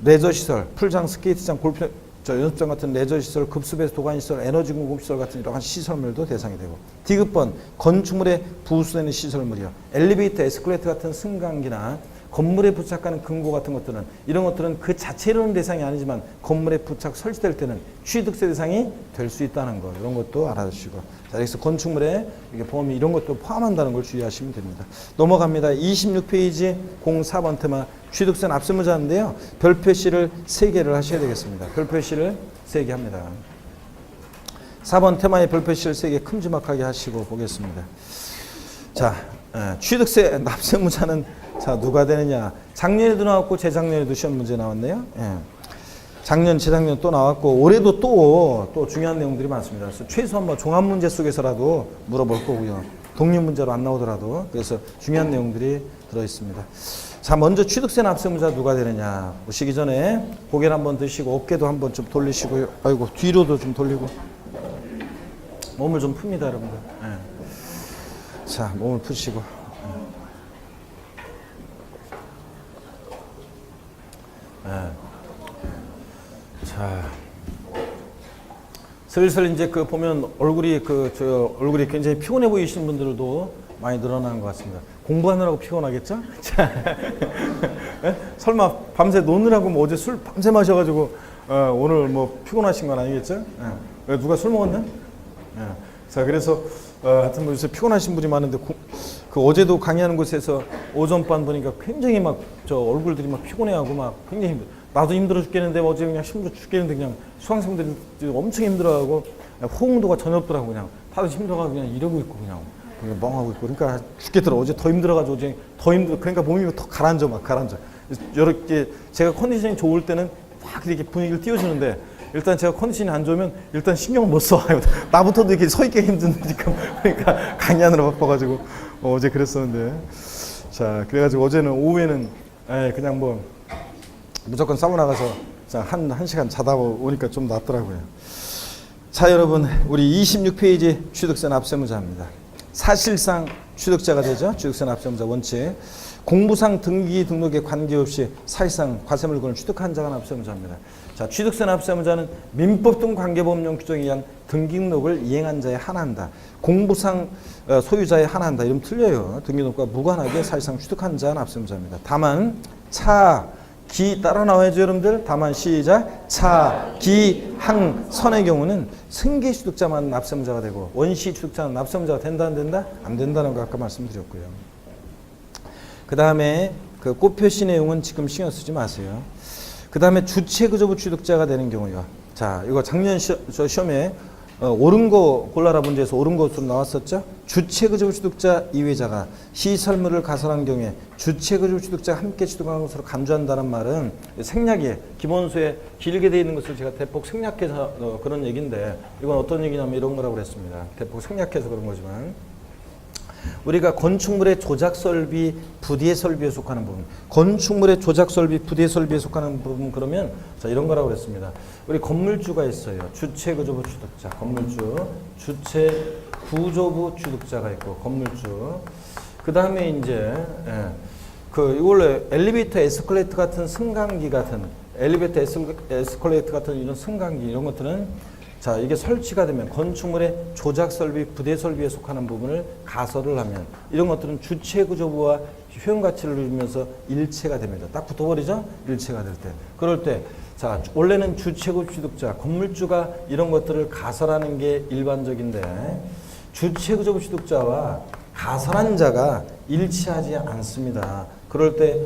레저 시설, 풀장, 스케이트장, 골프 연습장 같은 레저 시설, 급수배수 도관 시설, 에너지 공급 시설 같은 이러한 시설물도 대상이 되고, 디귿번 건축물에 부수되는 시설물이요. 엘리베이터, 에스컬레이터 같은 승강기나 건물에 부착하는 금고 같은 것들은 이런 것들은 그 자체로는 대상이 아니지만 건물에 부착 설치될 때는 취득세 대상이 될 수 있다는 거. 이런 것도 알아주시고. 자, 그래서 건축물에 이게 보험이 이런 것도 포함한다는 걸 주의하시면 됩니다. 넘어갑니다. 26페이지 04번 테마 취득세 납세무자인데요. 별표시를 3개를 하셔야 되겠습니다. 별표시를 3개 합니다. 4번 테마의 별표시를 3개 큼지막하게 하시고 보겠습니다. 자, 취득세 납세무자는 자, 누가 되느냐. 작년에도 나왔고 재작년에도 시험 문제 나왔네요. 예. 작년, 재작년 또 나왔고 올해도 또 중요한 내용들이 많습니다. 그래서 최소한 뭐 종합 문제 속에서라도 물어볼 거고요. 독립 문제로 안 나오더라도. 그래서 중요한 내용들이 들어 있습니다. 자, 먼저 취득세 납세무자 누가 되느냐. 보시기 전에 고개를 한번 드시고 어깨도 한번 좀 돌리시고요. 아이고, 뒤로도 좀 돌리고. 몸을 좀 풉니다, 여러분들. 예. 자, 몸을 푸시고. 예. 자, 슬슬 이제 그 보면 얼굴이 얼굴이 굉장히 피곤해 보이시는 분들도 많이 늘어나는 것 같습니다. 공부하느라고 피곤하겠죠? 자, 설마 밤새 노느라고 뭐 어제 술 밤새 마셔가지고 오늘 뭐 피곤하신 건 아니겠죠? 왜 누가 술 먹었나? 자, 그래서 하여튼 뭐 요새 피곤하신 분이 많은데 그 어제도 강의하는 곳에서 오전반 보니까 굉장히 막 저 얼굴들이 막 피곤해하고 막 굉장히 나도 힘들어 죽겠는데 어제 그냥 힘들어 죽겠는데 그냥 수강생들이 엄청 힘들어하고 호응도가 전혀 없더라고. 그냥 다들 힘들어가지고 그냥 이러고 있고 그냥 멍하고 있고 그러니까 죽겠더라. 어제 더 힘들어가지고 어제 더 힘들어. 그러니까 몸이 더 가라앉아. 이렇게 제가 컨디션이 좋을 때는 막 이렇게 분위기를 띄워주는데 일단 제가 컨디션이 안 좋으면 일단 신경을 못 써. 나부터도 이렇게 서 있기 힘드니까 그러니까 강의하느라 바빠가지고 어제 그랬었는데 자, 그래가지고 어제는 오후에는 그냥 뭐 무조건 사우나 가서 한 시간 자다 오니까 좀 낫더라고요. 자, 여러분, 우리 26페이지 취득세 납세무자입니다. 사실상 취득자가 되죠. 취득세 납세무자 원칙. 공부상 등기 등록에 관계없이 사실상 과세물건을 취득한 자가 납세무자입니다. 자, 취득세 납세무자는 민법 등 관계법령 규정에 의한 등기 등록을 이행한 자에 한한다. 공부상 소유자에 한한다. 이러면 틀려요. 등기 등록과 무관하게 사실상 취득한 자가 납세무자입니다. 다만 기 따라 나와야죠, 여러분들. 다만 시작. 기항 선의 경우는 승계 취득자만 납세무자가 되고 원시 취득자는 납세무자가 된다 안 된다? 안 된다는 거 아까 말씀드렸고요. 그 다음에 그 꽃표시 내용은 지금 신경 쓰지 마세요. 그 다음에 주체그저부 취득자가 되는 경우요. 자, 이거 작년 시험에 옳은 거 골라라 문제에서 옳은 것으로 나왔었죠. 주체그저부 취득자 이외자가 시설물을 가설한 경우에 주체그저부 취득자가 함께 취득한 것으로 간주한다는 말은 생략이에요. 기본소에 길게 되어 있는 것을 제가 대폭 생략해서 그런 얘기인데 이건 어떤 얘기냐면 이런 거라고 그랬습니다. 대폭 생략해서 그런 거지만 우리가 건축물의 조작설비, 부대설비에 속하는 부분, 건축물의 조작설비, 부대설비에 속하는 부분 그러면 자 이런 거라고 그랬습니다. 우리 건물주가 있어요. 주체구조부 취득자, 건물주, 주체구조부 취득자가 있고 건물주. 그 다음에 이제 이걸로 엘리베이터, 에스컬레이터 같은 승강기 같은 엘리베이터, 에스컬레이터 같은 이런 승강기 이런 것들은 자, 이게 설치가 되면 건축물의 조작 설비, 부대 설비에 속하는 부분을 가설을 하면 이런 것들은 주체 구조부와 효용 가치를 이루면서 일체가 됩니다. 딱 붙어버리죠? 일체가 될 때. 그럴 때, 자, 원래는 주체구 취득자, 건물주가 이런 것들을 가설하는 게 일반적인데 주체 구조부 취득자와 가설한 자가 일치하지 않습니다. 그럴 때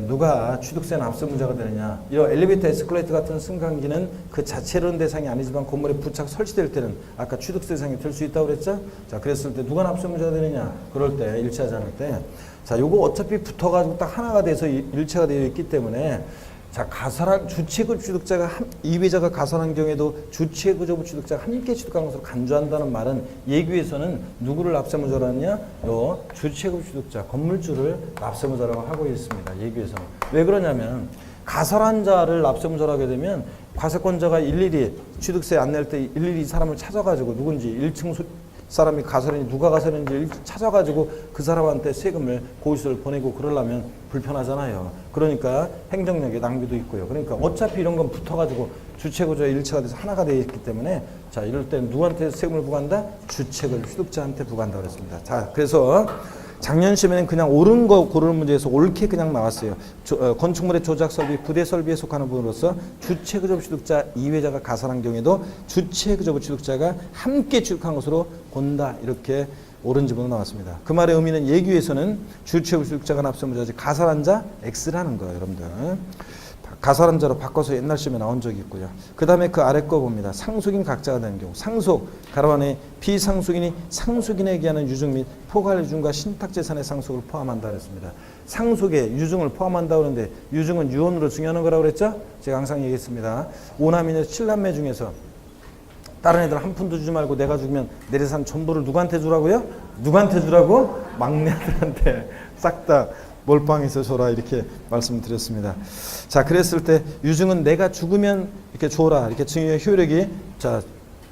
누가 취득세 납세무자가 되느냐. 이런 엘리베이터 에스컬레이터 같은 승강기는 그 자체로는 대상이 아니지만 건물에 부착 설치될 때는 아까 취득세 대상이 될 수 있다고 그랬죠? 자, 그랬을 때 누가 납세무자가 되느냐. 그럴 때 일치하지 않을 때. 자, 요거 어차피 붙어가지고 딱 하나가 돼서 일체가 되어 있기 때문에 자, 가설한 주체구 취득자가 이외자가 가설한 경우에도 주체구조부 취득자가 함께 취득한 것으로 간주한다는 말은 예규에서는 누구를 납세무자로 하느냐? 요 주체구 취득자, 건물주를 납세무자라고 하고 있습니다. 예규에서는. 왜 그러냐면 가설한 자를 납세무자로 하게 되면 과세권자가 일일이 취득세 안 낼 때 일일이 사람을 찾아가지고 누군지 1층 사람이 가설인지 누가 가설인지 찾아가지고 그 사람한테 세금을 고지서를 보내고 그러려면 불편하잖아요. 그러니까 행정력의 낭비도 있고요. 그러니까 어차피 이런 건 붙어가지고 주체구조에 일체가 돼서 하나가 되어 있기 때문에 자, 이럴 때는 누구한테 세금을 부과한다? 주체를 취득자한테 부과한다 그랬습니다. 자, 그래서 작년 시험에는 그냥 옳은 거 고르는 문제에서 옳게 그냥 나왔어요. 건축물의 조작 설비, 부대 설비에 속하는 부분으로서 주체구조부 취득자 이외자가 가설한 경우에도 주체구조부 취득자가 함께 취득한 것으로 본다. 이렇게 옳은 지문으로 나왔습니다. 그 말의 의미는 예규에서는 주체구조부 취득자가 납세무자지 가설한 자 X라는 거예요, 여러분들. 가설한 자로 바꿔서 옛날 시험에 나온 적이 있고요. 그 다음에 그 아래 거 봅니다. 상속인 각자가 되는 경우. 상속, 가로 안에 비상속인이 상속인에게 하는 유증 및 포괄 유증과 신탁재산의 상속을 포함한다 그랬습니다. 상속에 유증을 포함한다 그러는데 유증은 유언으로 증여하는 거라고 그랬죠? 제가 항상 얘기했습니다. 5남이녀 7남매 중에서 다른 애들 한 푼도 주지 말고 내가 죽으면 내 재산 전부를 누구한테 주라고요? 누구한테 주라고? 막내 아들한테 싹 다 몰빵해서 줘라 이렇게 말씀드렸습니다. 자, 그랬을 때 유증은 내가 죽으면 이렇게 줘라 이렇게 증여의 효력이 자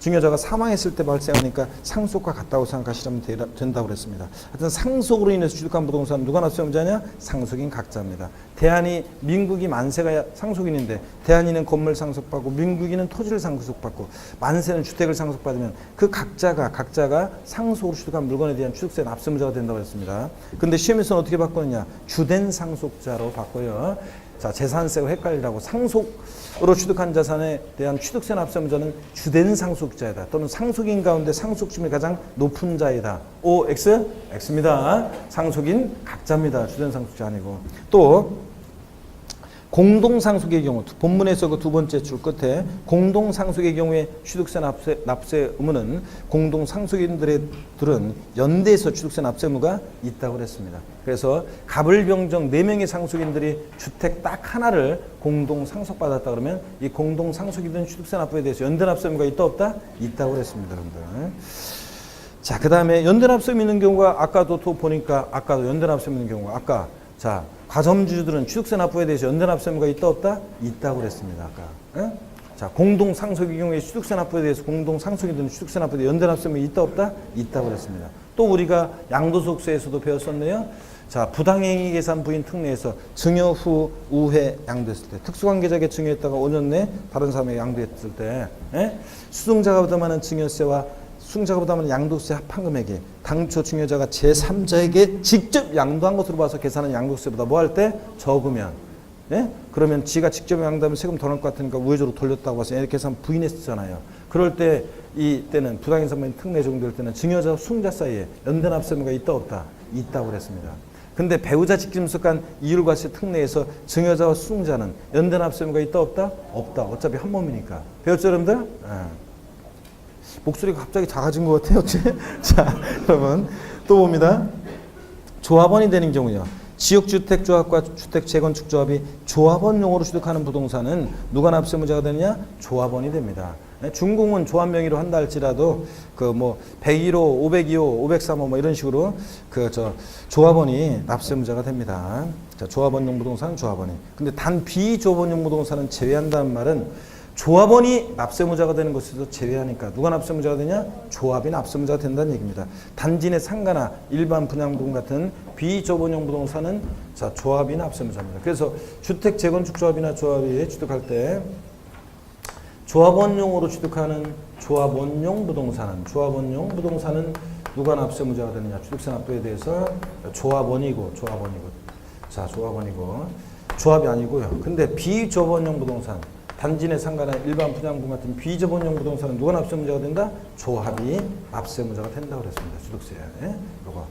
증여자가 사망했을 때 발생하니까 상속과 같다고 생각하시면 된다고 그랬습니다. 하여튼 상속으로 인해서 취득한 부동산 누가 납세무자냐? 상속인 각자입니다. 대한이 민국이 만세가 상속인인데 대한이는 건물 상속받고 민국이는 토지를 상속받고 만세는 주택을 상속받으면 그 각자가 상속으로 취득한 물건에 대한 취득세 납세무자가 된다고 했습니다. 근데 시험에서는 어떻게 바꾸느냐? 주된 상속자로 바꿔요. 자, 재산세가 헷갈리라고 상속으로 취득한 자산에 대한 취득세 납세무자는 주된 상속자이다. 또는 상속인 가운데 상속심이 가장 높은 자이다. O, X? X입니다. 상속인 각자입니다. 주된 상속자 아니고. 또 공동상속의 경우, 본문에서 그 두 번째 줄 끝에 공동상속의 경우에 취득세 납세 의무는 공동상속인들은 연대해서 취득세 납세 의무가 있다고 그랬습니다. 그래서 갑을병정 4명의 상속인들이 주택 딱 하나를 공동상속받았다 그러면 이 공동상속인들은 취득세 납부에 대해서 연대 납세 의무가 있다 없다? 있다고 그랬습니다. 여러분들. 자, 그 다음에 연대 납세 의무 있는 경우가 아까도 또 보니까 아까도 연대 납세 의무 있는 경우가 아까 자 가점주주들은 취득세 납부에 대해서 연대 납세 의무가 있다 없다? 있다고 그랬습니다. 아까. 에? 자, 공동상속의 경우에 취득세 납부에 대해서 공동상속인들은 취득세 납부에 대해서 연대 납세 의무가 있다 없다? 있다고 그랬습니다. 또 우리가 양도소득세에서도 배웠었네요. 자, 부당행위 계산 부인 특례에서 증여 후 우회 양도했을 때 특수관계자에게 증여했다가 5년 내 다른 사람에게 양도했을 때 수증자가 부담하는 증여세와 수증자가 부담하는 양도세 합한 금액이 당초 증여자가 제3자에게 직접 양도한 것으로 봐서 계산한 양도세보다 뭐 할 때 적으면 그러면 지가 직접 양도하면 세금 더 나올 것 같으니까 우회적으로 돌렸다고 해서 이렇게 계산 부인했잖아요. 그럴 때 이때는 부당행위상법인 특례 적용될 때는 증여자와 수증자 사이에 연대 납세 의무가 있다 없다? 있다고 그랬습니다. 근데 배우자 직짐승간 이율과세 특례에서 증여자와 수증자는 연대 납세 의무가 있다 없다? 없다. 어차피 한 몸이니까. 배웠죠 여러분들? 목소리가 갑자기 작아진 것 같아요. 자, 여러분 또 봅니다. 조합원이 되는 경우요. 지역주택조합과 주택재건축조합이 조합원용으로 취득하는 부동산은 누가 납세무자가 되느냐? 조합원이 됩니다. 준공은 조합 명의로 한다 할지라도 그 뭐 101호, 502호, 503호 뭐 이런 식으로 그 조합원이 납세무자가 됩니다. 자, 조합원용 부동산은 조합원이. 근데 단 비조합원용 부동산은 제외한다는 말은 조합원이 납세무자가 되는 것에서 제외하니까 누가 납세무자가 되냐? 조합이 납세무자가 된다는 얘기입니다. 단지 내 상가나 일반 분양분 같은 비조합원용 부동산은 자, 조합이 납세무자입니다. 그래서 주택 재건축 조합이나 조합이 취득할 때 조합원용으로 취득하는 조합원용 부동산은 누가 납세무자가 되느냐? 취득세 납부에 대해서 조합원이고 자, 조합원이고 조합이 아니고요. 근데 비조합원용 부동산 단지 내 상가나 일반 분양분 같은 비조합원용 부동산은 누가 납세무자가 된다? 조합이 납세무자가 된다고 그랬습니다. 취득세. 요거.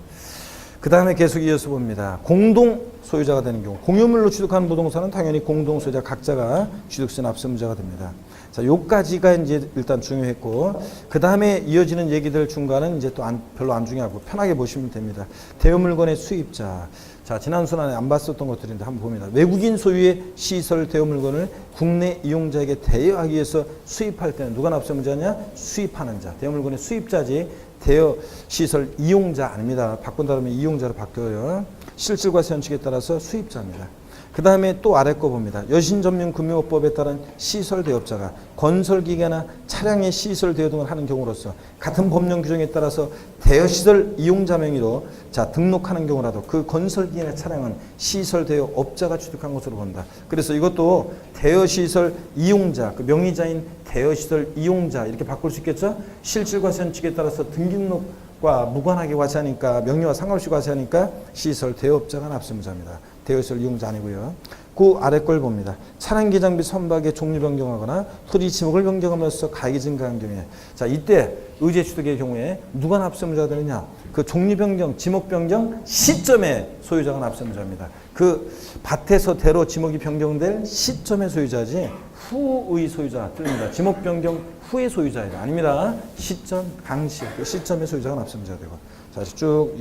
그 다음에 계속 이어서 봅니다. 공동 소유자가 되는 경우. 공유물로 취득하는 부동산은 당연히 공동 소유자 각자가 취득세 납세무자가 됩니다. 자, 요까지가 이제 일단 중요했고, 그 다음에 이어지는 얘기들 중간은 이제 또 별로 안 중요하고 편하게 보시면 됩니다. 대여 물건의 수입자. 자, 지난 순환에 안 봤었던 것들인데 한번 봅니다. 외국인 소유의 시설 대여 물건을 국내 이용자에게 대여하기 위해서 수입할 때는 누가 납세무자냐? 수입하는 자. 대여 물건의 수입자지 대여 시설 이용자 아닙니다. 바꾼다 그러면 이용자로 바뀌어요. 실질과 세원칙에 따라서 수입자입니다. 그 다음에 또 아래 거 봅니다. 여신점융금융업법에 따른 시설대업자가 건설기계나 차량의 시설대여 등을 하는 경우로서 같은 법령 규정에 따라서 대여시설 이용자 명의로 자 등록하는 경우라도 그 건설기계나 차량은 시설대여업자가 취득한 것으로 본다. 그래서 이것도 대여시설 이용자, 그 명의자인 대여시설 이용자 이렇게 바꿀 수 있겠죠? 실질과 세원칙에 따라서 등기록과 무관하게 과세하니까 명의와 상관없이 과세하니까 시설 대여업자가 납세무자입니다. 대여시설 이용자 아니고요. 그 아래 걸 봅니다. 차량 기장비 선박의 종류 변경하거나 토지 지목을 변경하면서 가액이 증가한 경우에 자 이때 의제 취득의 경우에 누가 납세무자가 되느냐? 그 종류 변경, 지목 변경 시점에 소유자가 납세무자입니다. 그 밭에서 대로 지목이 변경될 시점의 소유자지 후의 소유자 틀립니다. 지목 변경 후의 소유자가 아닙니다. 시점, 강시 그 시점의 소유자가 납세무자가 되고 자 쭉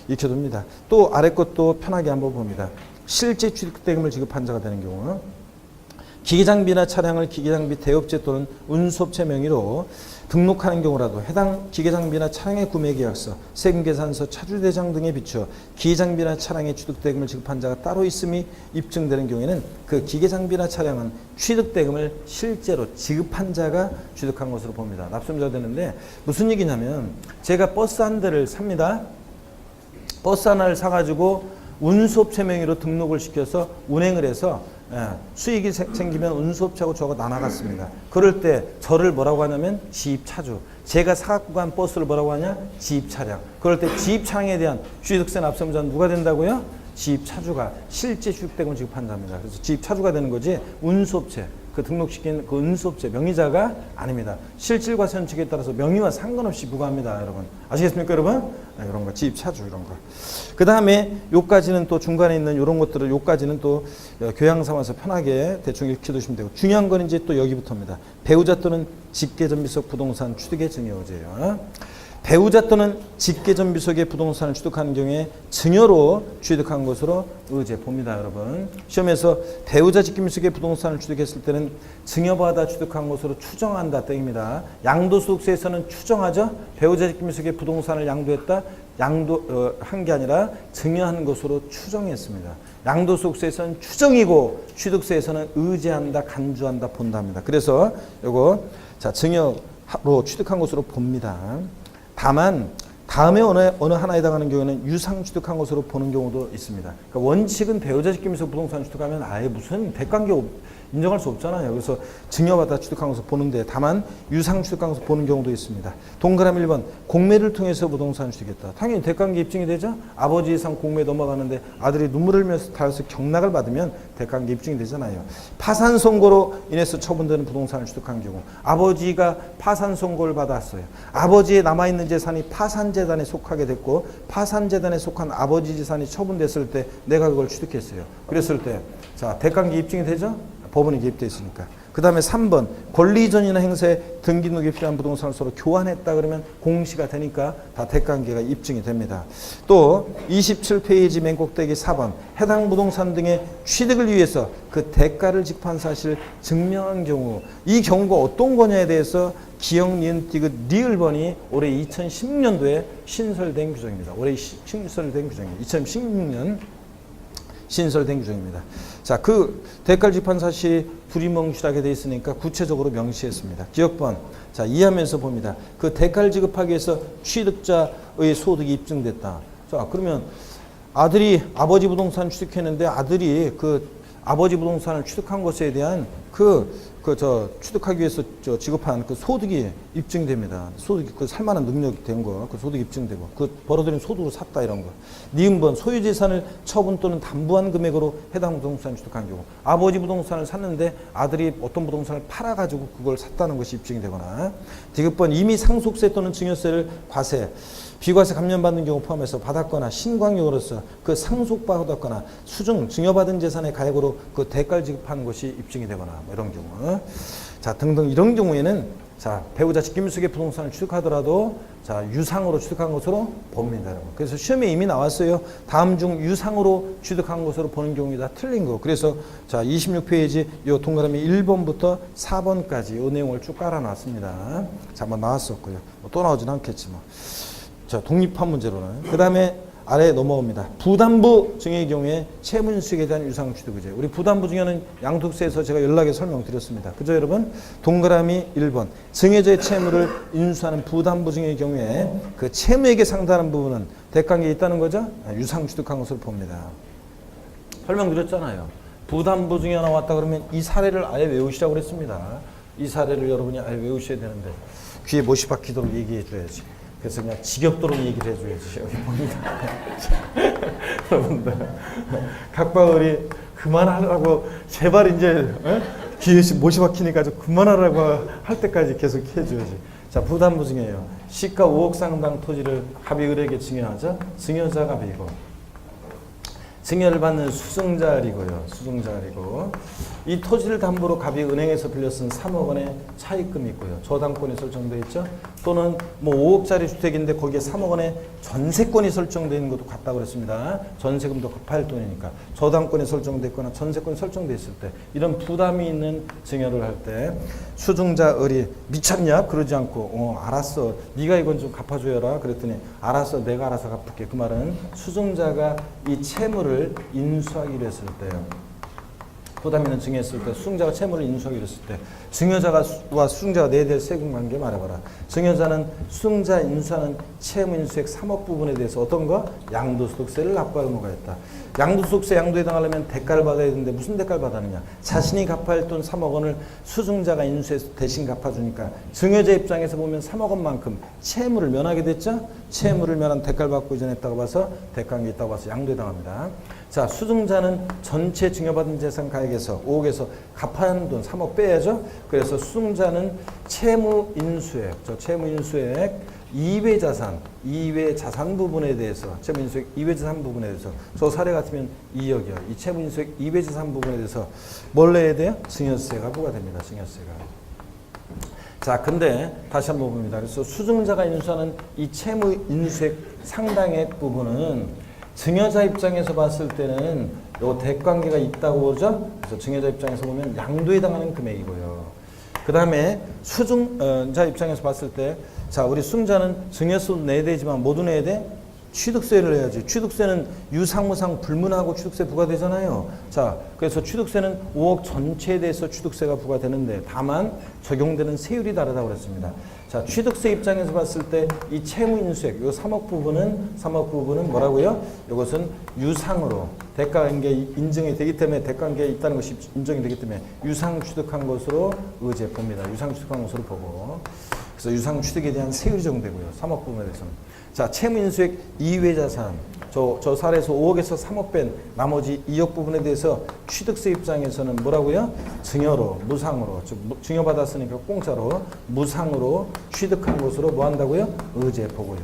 익혀둡니다. 또 아래 것도 편하게 한번 봅니다. 실제 취득대금을 지급한 자가 되는 경우 기계장비나 차량을 기계장비 대업체 또는 운수업체 명의로 등록하는 경우라도 해당 기계장비나 차량의 구매계약서, 세금계산서, 차주대장 등에 비추어 기계장비나 차량의 취득대금을 지급한 자가 따로 있음이 입증되는 경우에는 그 기계장비나 차량은 취득대금을 실제로 지급한 자가 취득한 것으로 봅니다. 납세무자가 되는데 무슨 얘기냐면 제가 버스 한 대를 삽니다. 버스 하나를 사가지고 운수업체 명의로 등록을 시켜서 운행을 해서 수익이 생기면 운수업체하고 저하고 나눠갔습니다. 그럴 때 저를 뭐라고 하냐면 지입차주. 제가 사갖고 간 버스를 뭐라고 하냐? 지입차량. 그럴 때 지입차량에 대한 취득세 납세무자는 누가 된다고요? 지입차주가 실제 취득대금을 지급한 자입니다. 그래서 지입차주가 되는 거지 운수업체. 그 등록시킨 그 운수업체 명의자가 아닙니다. 실질과 세원칙에 따라서 명의와 상관없이 부과합니다. 여러분 아시겠습니까 여러분? 이런 거 지입차주 이런 거. 그 다음에 요까지는 또 중간에 있는 이런 것들을 요까지는 또 교양 삼아서 편하게 대충 익혀두시면 되고 중요한 건 이제 또 여기부터입니다. 배우자 또는 직계전비속 부동산 취득의 증여의제예요. 배우자 또는 직계전비속의 부동산을 취득하는 경우에 증여로 취득한 것으로 의제 봅니다, 여러분. 시험에서 배우자 직계전비속의 부동산을 취득했을 때는 증여받아 취득한 것으로 추정한다 땡입니다. 양도소득세에서는 추정하죠. 배우자 직계전비속의 부동산을 양도했다. 한 게 아니라 증여한 것으로 추정했습니다. 양도소득세에서는 추정이고 취득세에서는 의제한다, 간주한다, 본답니다. 그래서 요거 자 증여로 취득한 것으로 봅니다. 다만 다음에 어느 하나에 해당하는 경우에는 유상 취득한 것으로 보는 경우도 있습니다. 그러니까 원칙은 배우자 직계전비속 부동산 취득하면 아예 무슨 대관계 인정할 수 없잖아요. 그래서 증여받아 취득한 것으로 보는데 다만 유상 취득한 것으로 보는 경우도 있습니다. 동그라미 1번 공매를 통해서 부동산을 취득했다. 당연히 대관계 입증이 되죠. 아버지 예상 공매 넘어가는데 아들이 눈물을 흘려서 다해서 경락을 받으면 대관계 입증이 되잖아요. 파산 선고로 인해서 처분되는 부동산을 취득한 경우 아버지가 파산 선고를 받았어요. 아버지의 남아있는 재산이 파산재단에 속하게 됐고 파산재단에 속한 아버지 재산이 처분됐을 때 내가 그걸 취득했어요. 그랬을 때 자 대관계 입증이 되죠. 법원이 개입되어 있으니까. 그 다음에 3번 권리이전이나 행사에 등기등록에 필요한 부동산을 서로 교환했다 그러면 공시가 되니까 다 대관계가 입증이 됩니다. 또 27페이지 맨 꼭대기 4번 해당 부동산 등의 취득을 위해서 그 대가를 지급한 사실을 증명한 경우 이 경우가 어떤 거냐에 대해서 기역, 니은, 디귿, 리을번이 올해 2016년도에 신설된 규정입니다. 올해 신설된 규정이에요. 2016년 신설된 규정입니다. 자, 그 대가를 지급한 사실이 두리뭉실하게 되어 있으니까 구체적으로 명시했습니다. 기억번. 자, 이해하면서 봅니다. 그 대가를 지급하기 위해서 취득자의 소득이 입증됐다. 자, 그러면 아들이 아버지 부동산 취득했는데 아들이 그 아버지 부동산을 취득한 것에 대한 취득하기 위해서 지급한 그 소득이 입증됩니다. 소득이 그 살만한 능력이 된 거, 그 소득이 입증되고, 그 벌어들인 소득으로 샀다 이런 거. 니은번 소유재산을 처분 또는 담보한 금액으로 해당 부동산을 취득한 경우, 아버지 부동산을 샀는데 아들이 어떤 부동산을 팔아가지고 그걸 샀다는 것이 입증이 되거나, 디귿번 이미 상속세 또는 증여세를 과세 비과세 감면받는 경우 포함해서 받았거나 신고한경우로서 그 상속받았거나 수증 증여받은 재산의 가액으로 그 대가를 지급하는 것이 입증이 되거나 뭐 이런 경우 자 등등 이런 경우에는 자 배우자 직김수의 부동산을 취득하더라도 자 유상으로 취득한 것으로 봅니다. 여러분. 그래서 시험에 이미 나왔어요. 다음 중 유상으로 취득한 것으로 보는 경우가 다 틀린 거. 그래서 자 26페이지 요 동그라미 1번부터 4번까지 요 내용을 쭉 깔아놨습니다. 자 한번 나왔었고요. 또 나오진 않겠지 뭐. 자 독립한 문제로는 그 다음에 아래에 넘어옵니다. 부담부 증여의 경우에 채무인수익에 대한 유상 취득 의제. 우리 부담부 증여는 양도세에서 제가 연락에 설명드렸습니다. 그죠 여러분? 동그라미 1번. 증여자의 채무를 인수하는 부담부 증여의 경우에 그 채무액에 상당한 부분은 대가관계에 있다는 거죠? 유상 취득한 것으로 봅니다. 설명드렸잖아요. 부담부 증여 나왔다 그러면 이 사례를 아예 외우시라고 그랬습니다. 이 사례를 여러분이 아예 외우셔야 되는데 귀에 못이 박히도록 얘기해 줘야지. 그래서 그냥 지겹도록 얘기를 해줘야지. 여기 봅니다. 여러분들 각바울이 그만하라고 제발 이제 귀에 못이 박히니까 좀 그만하라고 할 때까지 계속 해줘야지. 자 부담부 증여예요. 시가 5억 상당 토지를 갑이 을에게 증여하자. 증여자가 비고 증여를 받는 수증자리고요. 수증자리고 이 토지를 담보로 갑이 은행에서 빌려 쓴 3억 원의 차입금이 있고요. 저당권이 설정되어 있죠. 또는 뭐 5억짜리 주택인데 거기에 3억 원의 전세권이 설정되어 있는 것도 같다고 그랬습니다. 전세금도 갚아야 할 돈이니까 저당권이 설정되어 있거나 전세권이 설정되어 있을 때 이런 부담이 있는 증여를 할 때 수증자 을이 미쳤냐? 그러지 않고 알았어. 네가 이건 좀 갚아줘라. 그랬더니 알았어. 내가 알아서 갚을게. 그 말은 수증자가 이 채무를 인수하기로 했을 때요. 부담 있는 증여했을 때 수증자가 채무를 인수하기로 했을 때 증여자와 수증자가 내야 될 세금 관계 말해봐라. 증여자는 수증자 인수하는 채무 인수액 3억 부분에 대해서 어떤 거? 양도소득세를 납부할 의무가 있다. 양도소득세 양도에 해당하려면 대가를 받아야 되는데 무슨 대가를 받았느냐? 자신이 갚아야 할 돈 3억 원을 수증자가 인수해서 대신 갚아주니까 증여자 입장에서 보면 3억 원만큼 채무를 면하게 됐죠? 채무를 면한 대가를 받고 이전했다고 봐서 대가관계 있다고 봐서 양도에 해당합니다. 자, 수증자는 전체 증여받은 재산 가액에서 5억에서 갚아야 하는 돈 3억 빼야죠. 그래서 수증자는 채무 인수액, 저 채무 인수액 이외 자산 부분에 대해서 채무 인수액 이외 자산 부분에 대해서 저 사례 같으면 2억이요. 이 채무 인수액 이외 자산 부분에 대해서 뭘 내야 돼요? 증여세가 부과됩니다. 증여세가. 자, 근데 다시 한번 봅니다. 그래서 수증자가 인수하는 이 채무 인수액 상당액 부분은 증여자 입장에서 봤을 때는 요 대관계가 있다고 보죠. 그래서 증여자 입장에서 보면 양도에 해당하는 금액이고요. 그 다음에 수증자 입장에서 봤을 때, 자, 우리 수증자는 증여세도 내야 되지만 모두 내야 돼? 취득세를 내야지. 취득세는 유상무상 불문하고 취득세 부과되잖아요. 자, 그래서 취득세는 5억 전체에 대해서 취득세가 부과되는데 다만 적용되는 세율이 다르다고 그랬습니다. 자, 취득세 입장에서 봤을 때 이 채무인수액, 요 3억 부분은 뭐라고요? 이것은 유상으로 대가관계 인정이 되기 때문에 대가관계에 있다는 것이 인정이 되기 때문에 유상 취득한 것으로 의제 봅니다. 유상 취득한 것으로 보고. 그래서 유상 취득에 대한 세율이 적용되고요. 3억 부분에 대해서는. 자, 채무인수액 이외 자산. 저 사례에서 5억에서 3억 뺀 나머지 2억 부분에 대해서 취득세 입장에서는 뭐라고요? 증여로, 무상으로, 즉 증여받았으니까 공짜로 무상으로 취득한 것으로 뭐 한다고요? 의제 보고요.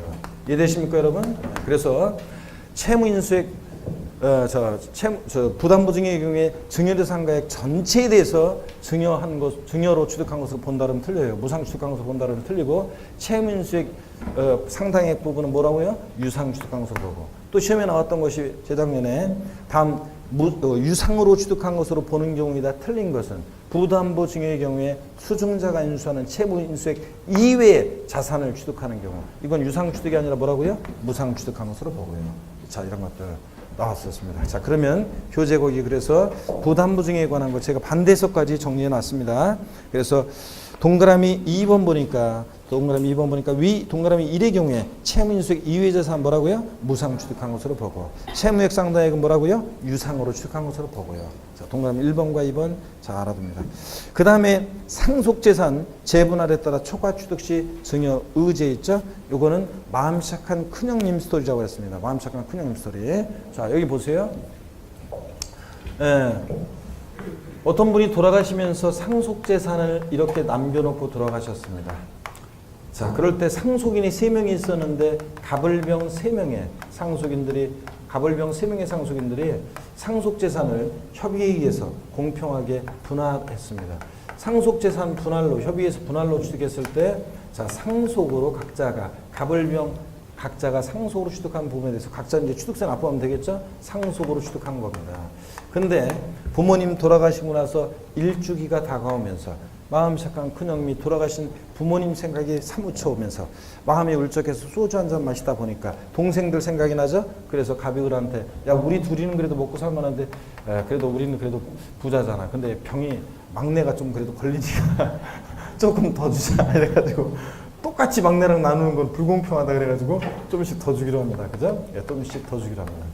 이해되십니까, 여러분? 그래서 채무인수액 부담부 증여의 경우에 증여대상 가액 전체에 대해서 증여로 취득한 것으로 본다면 틀려요. 무상 취득한 것으로 본다면 틀리고 채무인수액 상당액 부분은 뭐라고요? 유상 취득한 것으로 보고. 또 시험에 나왔던 것이 재작년에 다음 유상으로 취득한 것으로 보는 경우이다 틀린 것은 부담부 증여의 경우에 수증자가 인수하는 채무 인수액 이외의 자산을 취득하는 경우 이건 유상 취득이 아니라 뭐라고요? 무상 취득한 것으로 보고요. 자, 이런 것들 나왔었습니다. 자, 그러면 교재곡이 그래서 부담부 증여에 관한 거 제가 반대 해석까지 정리해 놨습니다. 그래서 동그라미 2번 보니까 위 동그라미 1의 경우에 채무인수액 이외 자산 뭐라고요? 무상 취득한 것으로 보고 채무액 상당액은 뭐라고요? 유상으로 취득한 것으로 보고요. 자, 동그라미 1번과 2번 잘 알아둡니다. 그 다음에 상속재산 재분할에 따라 초과 취득 시 증여 의제 있죠? 요거는 마음 착한 큰형님 스토리라고 했습니다. 마음 착한 큰형님 스토리. 자, 여기 보세요. 어떤 분이 돌아가시면서 상속재산을 이렇게 남겨놓고 돌아가셨습니다. 자, 그럴 때 상속인이 3명이 있었는데 갑을병 3명의 상속인들이 상속재산을 협의에 의해서 공평하게 분할했습니다. 상속재산 분할로 협의해서 분할로 취득했을 때, 자, 상속으로 각자가 상속으로 취득한 부분에 대해서 각자 이제 취득세 납부하면 되겠죠? 상속으로 취득한 겁니다. 근데 부모님 돌아가시고 나서 일주기가 다가오면서 마음 착한 큰형님이 돌아가신 부모님 생각이 사무쳐 오면서 마음이 울적해서 소주 한 잔 마시다 보니까 동생들 생각이 나죠? 그래서 가비들한테 야, 우리 둘이는 그래도 먹고 살만한데 그래도 우리는 그래도 부자잖아. 근데 병이 막내가 좀 그래도 걸리니까 조금 더 주자 이래가지고 똑같이 막내랑 나누는 건 불공평하다 그래가지고 조금씩 더 주기로 합니다. 그죠? 예, 조금씩 더 주기로 합니다.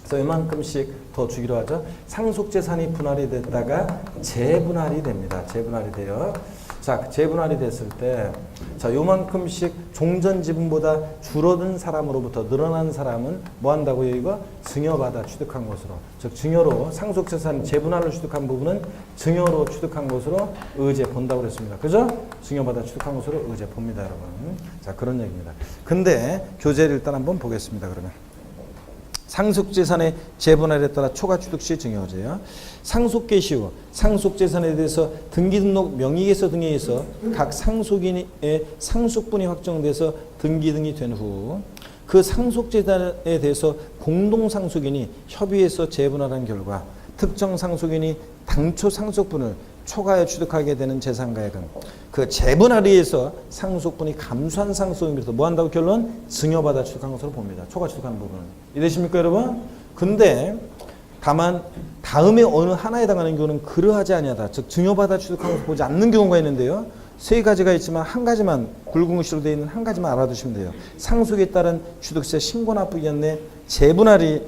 그래서 이만큼씩 더 주기로 하죠. 상속재산이 분할이 됐다가 재분할이 됩니다. 재분할이 돼요. 자, 재분할이 됐을 때, 자, 요만큼씩 종전 지분보다 줄어든 사람으로부터 늘어난 사람은 뭐 한다고요? 이거 증여받아 취득한 것으로. 즉, 증여로 상속재산 재분할로 취득한 부분은 증여로 취득한 것으로 의제 본다고 그랬습니다. 그죠? 증여받아 취득한 것으로 의제 봅니다, 여러분. 자, 그런 얘기입니다. 근데 교재를 일단 한번 보겠습니다, 그러면. 상속재산의 재분할에 따라 초과취득시 증여제요. 상속개시 후 상속재산에 대해서 등기등록 명의계서 등에 의해서 각 상속인의 상속분이 확정돼서 등기 등이 된 후 그 상속재산에 대해서 공동상속인이 협의해서 재분할한 결과 특정 상속인이 당초 상속분을 초과하여 취득하게 되는 재산가액은 그 재분할에 의해서 상속분이 감소한 상속인으로서 뭐 한다고 결론? 증여받아 취득한 것으로 봅니다. 초과 취득하는 부분은. 이해되십니까, 여러분? 근데 다만 다음에 어느 하나에 해당하는 경우는 그러하지 아니하다. 즉 증여받아 취득한 것을 보지 않는 경우가 있는데요. 세 가지가 있지만 한 가지만 굵은글씨로 되어 있는 한 가지만 알아두시면 돼요. 상속에 따른 취득세 신고 납부기 전에 재분할이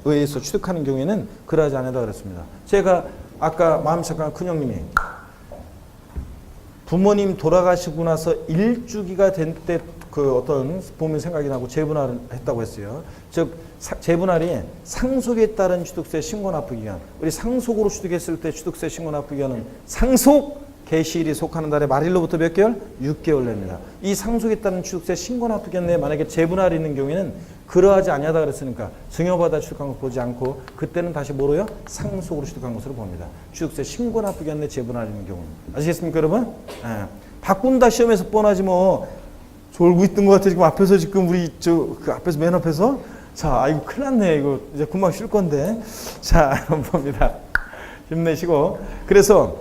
의해서 취득하는 경우에는 그러하지 않아다 그랬습니다. 제가 아까 마음 착한 큰형님이 부모님 돌아가시고 나서 일주기가 된 때 그 어떤 부모님 생각이 나고 재분할을 했다고 했어요. 즉 재분할이 상속에 따른 취득세 신고 납부 기간. 우리 상속으로 취득했을 때 취득세 신고 납부 기간은 상속 개시일이 속하는 달에 말일로부터 몇 개월? 6개월 냅니다. 이 상속에 따른 취득세 신고 납부 기간 내에 만약에 재분할이 있는 경우에는 그러하지 아니하다 그랬으니까 증여받아 취득한 거 보지 않고 그때는 다시 뭐로요? 상속으로 취득한 것으로 봅니다. 취득세 신고 납부 기간 내에 재분할이 있는 경우는. 아시겠습니까, 여러분? 예. 바꾼다 시험에서 뻔하지 뭐. 졸고 있던 것 같아. 지금 앞에서 지금 우리 그 앞에서 맨 앞에서. 자, 이거 큰일 났네. 이거 이제 금방 쉴 건데. 자, 여러분 봅니다. 힘내시고. 그래서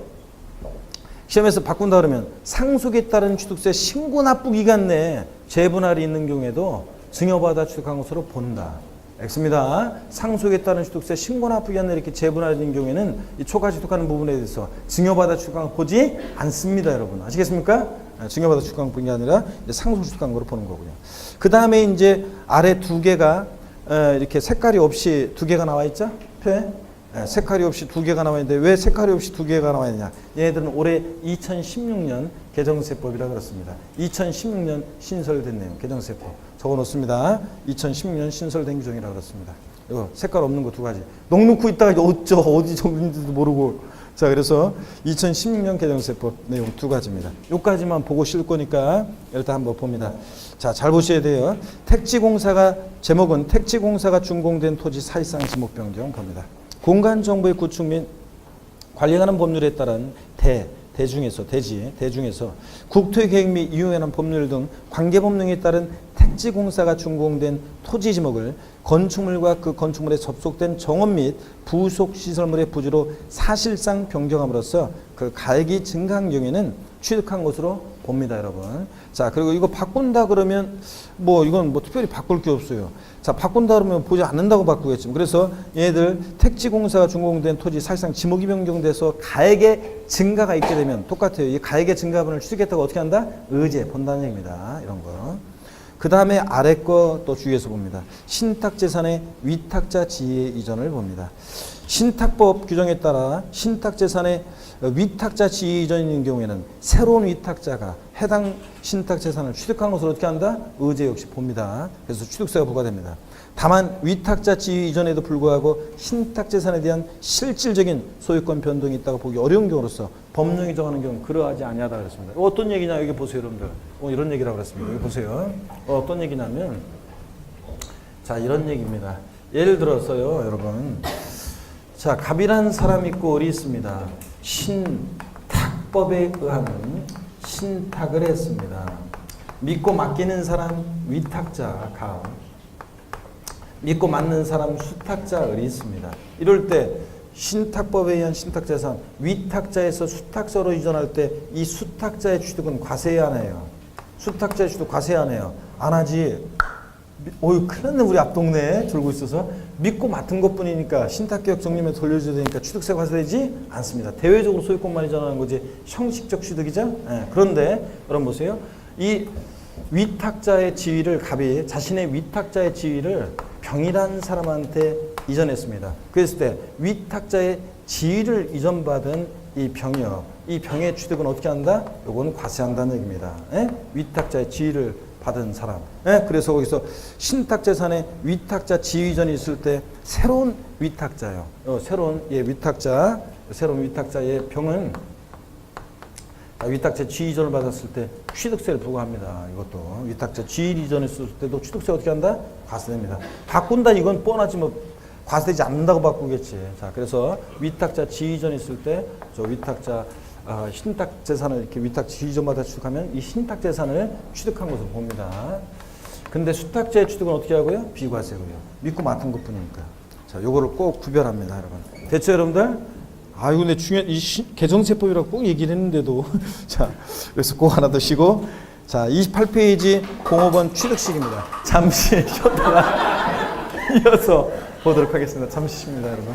시험에서 바꾼다 그러면 상속에 따른 취득세 신고 납부 기간 내에 재분할이 있는 경우에도 증여받아 취득한 것으로 본다. X입니다. 상속에 따른 취득세 신고 납부 기간 내에 이렇게 재분할이 있는 경우에는 이 초과 취득하는 부분에 대해서 증여받아 취득한 거 보지 않습니다, 여러분. 아시겠습니까? 증여받아 취득한 분이 아니라 이제 상속 취득한 거로 보는 거고요. 그 다음에 이제 아래 두 개가 이렇게 색깔이 없이 두 개가 나와 있죠? 표에. 색깔이 없이 두 개가 나와 있는데 왜 색깔이 없이 두 개가 나와 있느냐? 얘네들은 올해 2016년 개정세법이라 그렇습니다. 2016년 신설된 내용, 개정세법. 적어 놓습니다. 2016년 신설된 규정이라 그렇습니다. 이거 색깔 없는 거 두 가지. 녹놓고 있다가 어디 적는지도 모르고. 자, 그래서 2016년 개정세법 내용 두 가지입니다. 요까지만 보고 쉴 거니까 일단 한번 봅니다. 자, 잘 보셔야 돼요. 택지공사가, 제목은 택지공사가 준공된 토지 사실상 지목 변경 봅니다. 공간정보의 구축 및 관리하는 법률에 따른 대중에서 국토계획 및 이용에 관한 법률 등 관계법령에 따른 택지공사가 준공된 토지 지목을 건축물과 그 건축물에 접속된 정원 및 부속 시설물의 부지로 사실상 변경함으로써 그 가액이 증가한 경우에는 취득한 것으로 봅니다, 여러분. 자, 그리고 이거 바꾼다 그러면 뭐 이건 뭐 특별히 바꿀 게 없어요. 자, 바꾼다 그러면 보지 않는다고 바꾸겠지만, 그래서 얘들 택지공사가 준공된 토지 사실상 지목이 변경돼서 가액의 증가가 있게 되면 똑같아요. 이 가액의 증가분을 취득했다고 어떻게 한다? 의제 본다는 얘기입니다. 이런 거. 그 다음에 아래 거 또 주의해서 봅니다. 신탁재산의 위탁자 지위 이전을 봅니다. 신탁법 규정에 따라 신탁재산의 위탁자 지위 이전이 있는 경우에는 새로운 위탁자가 해당 신탁재산을 취득한 것으로 어떻게 한다? 의제 역시 봅니다. 그래서 취득세가 부과됩니다. 다만 위탁자 지위 이전에도 불구하고 신탁재산에 대한 실질적인 소유권 변동이 있다고 보기 어려운 경우로서 법령이 정하는 경우 그러하지 아니하다 그랬습니다. 어떤 얘기냐 여기 보세요 여러분들. 이런 얘기라고 그랬습니다. 여기 보세요. 어떤 얘기냐면 자 이런 얘기입니다. 예를 들어서요 여러분 자 갑이라는 사람이 있고 을이 있습니다. 신탁법에 의하면 신탁을 했습니다. 믿고 맡기는 사람 위탁자 갑, 믿고 맡는 사람 수탁자 을이 있습니다. 이럴 때 신탁법에 의한 신탁재산 위탁자에서 수탁자로 이전할 때 이 수탁자의 취득은 과세해야 하네요. 수탁자의 취득 과세해야 하네요. 안 하지. 어휴 큰일 났네 우리 앞 동네에 들고 있어서 믿고 맡은 것뿐이니까 신탁계약 정리면 돌려줘야 되니까 취득세 과세되지 않습니다. 대외적으로 소유권만 이전하는 거지 형식적 취득이죠. 그런데 여러분 보세요. 이 위탁자의 지위를 갑이 자신의 위탁자의 지위를 병이라는 사람한테 이전했습니다. 그랬을 때 위탁자의 지위를 이전받은 이 병이요. 이 병의 취득은 어떻게 한다? 요건 과세한다는 얘기입니다. 위탁자의 지위를 받은 사람. 그래서 거기서 신탁재산에 위탁자 지위 이전이 있을 때 새로운 위탁자요. 새로운 위탁자의 병은 위탁자 지위 이전을 받았을 때 취득세를 부과합니다. 이것도 위탁자 지위 이전했을 때도 취득세 어떻게 한다? 과세됩니다. 바꾼다 이건 뻔하지 뭐 과세되지 않는다고 바꾸겠지. 자 그래서 위탁자 지위 이전 있을 때 저 위탁자 신탁 재산을 이렇게 위탁 지위 이전받아 취득하면 이 신탁 재산을 취득한 것으로 봅니다. 근데 수탁자의 취득은 어떻게 하고요? 비과세고요. 믿고 맡은 것뿐이니까. 자 요거를 꼭 구별합니다, 여러분. 됐죠, 여러분들? 아, 이거 근데 중요한, 개정세법이라고 꼭 얘기를 했는데도. 자, 그래서 꼭 하나 더 쉬고. 자, 28페이지 05번 취득식입니다. 잠시 쉬었다가 이어서 보도록 하겠습니다. 잠시 쉽니다, 여러분.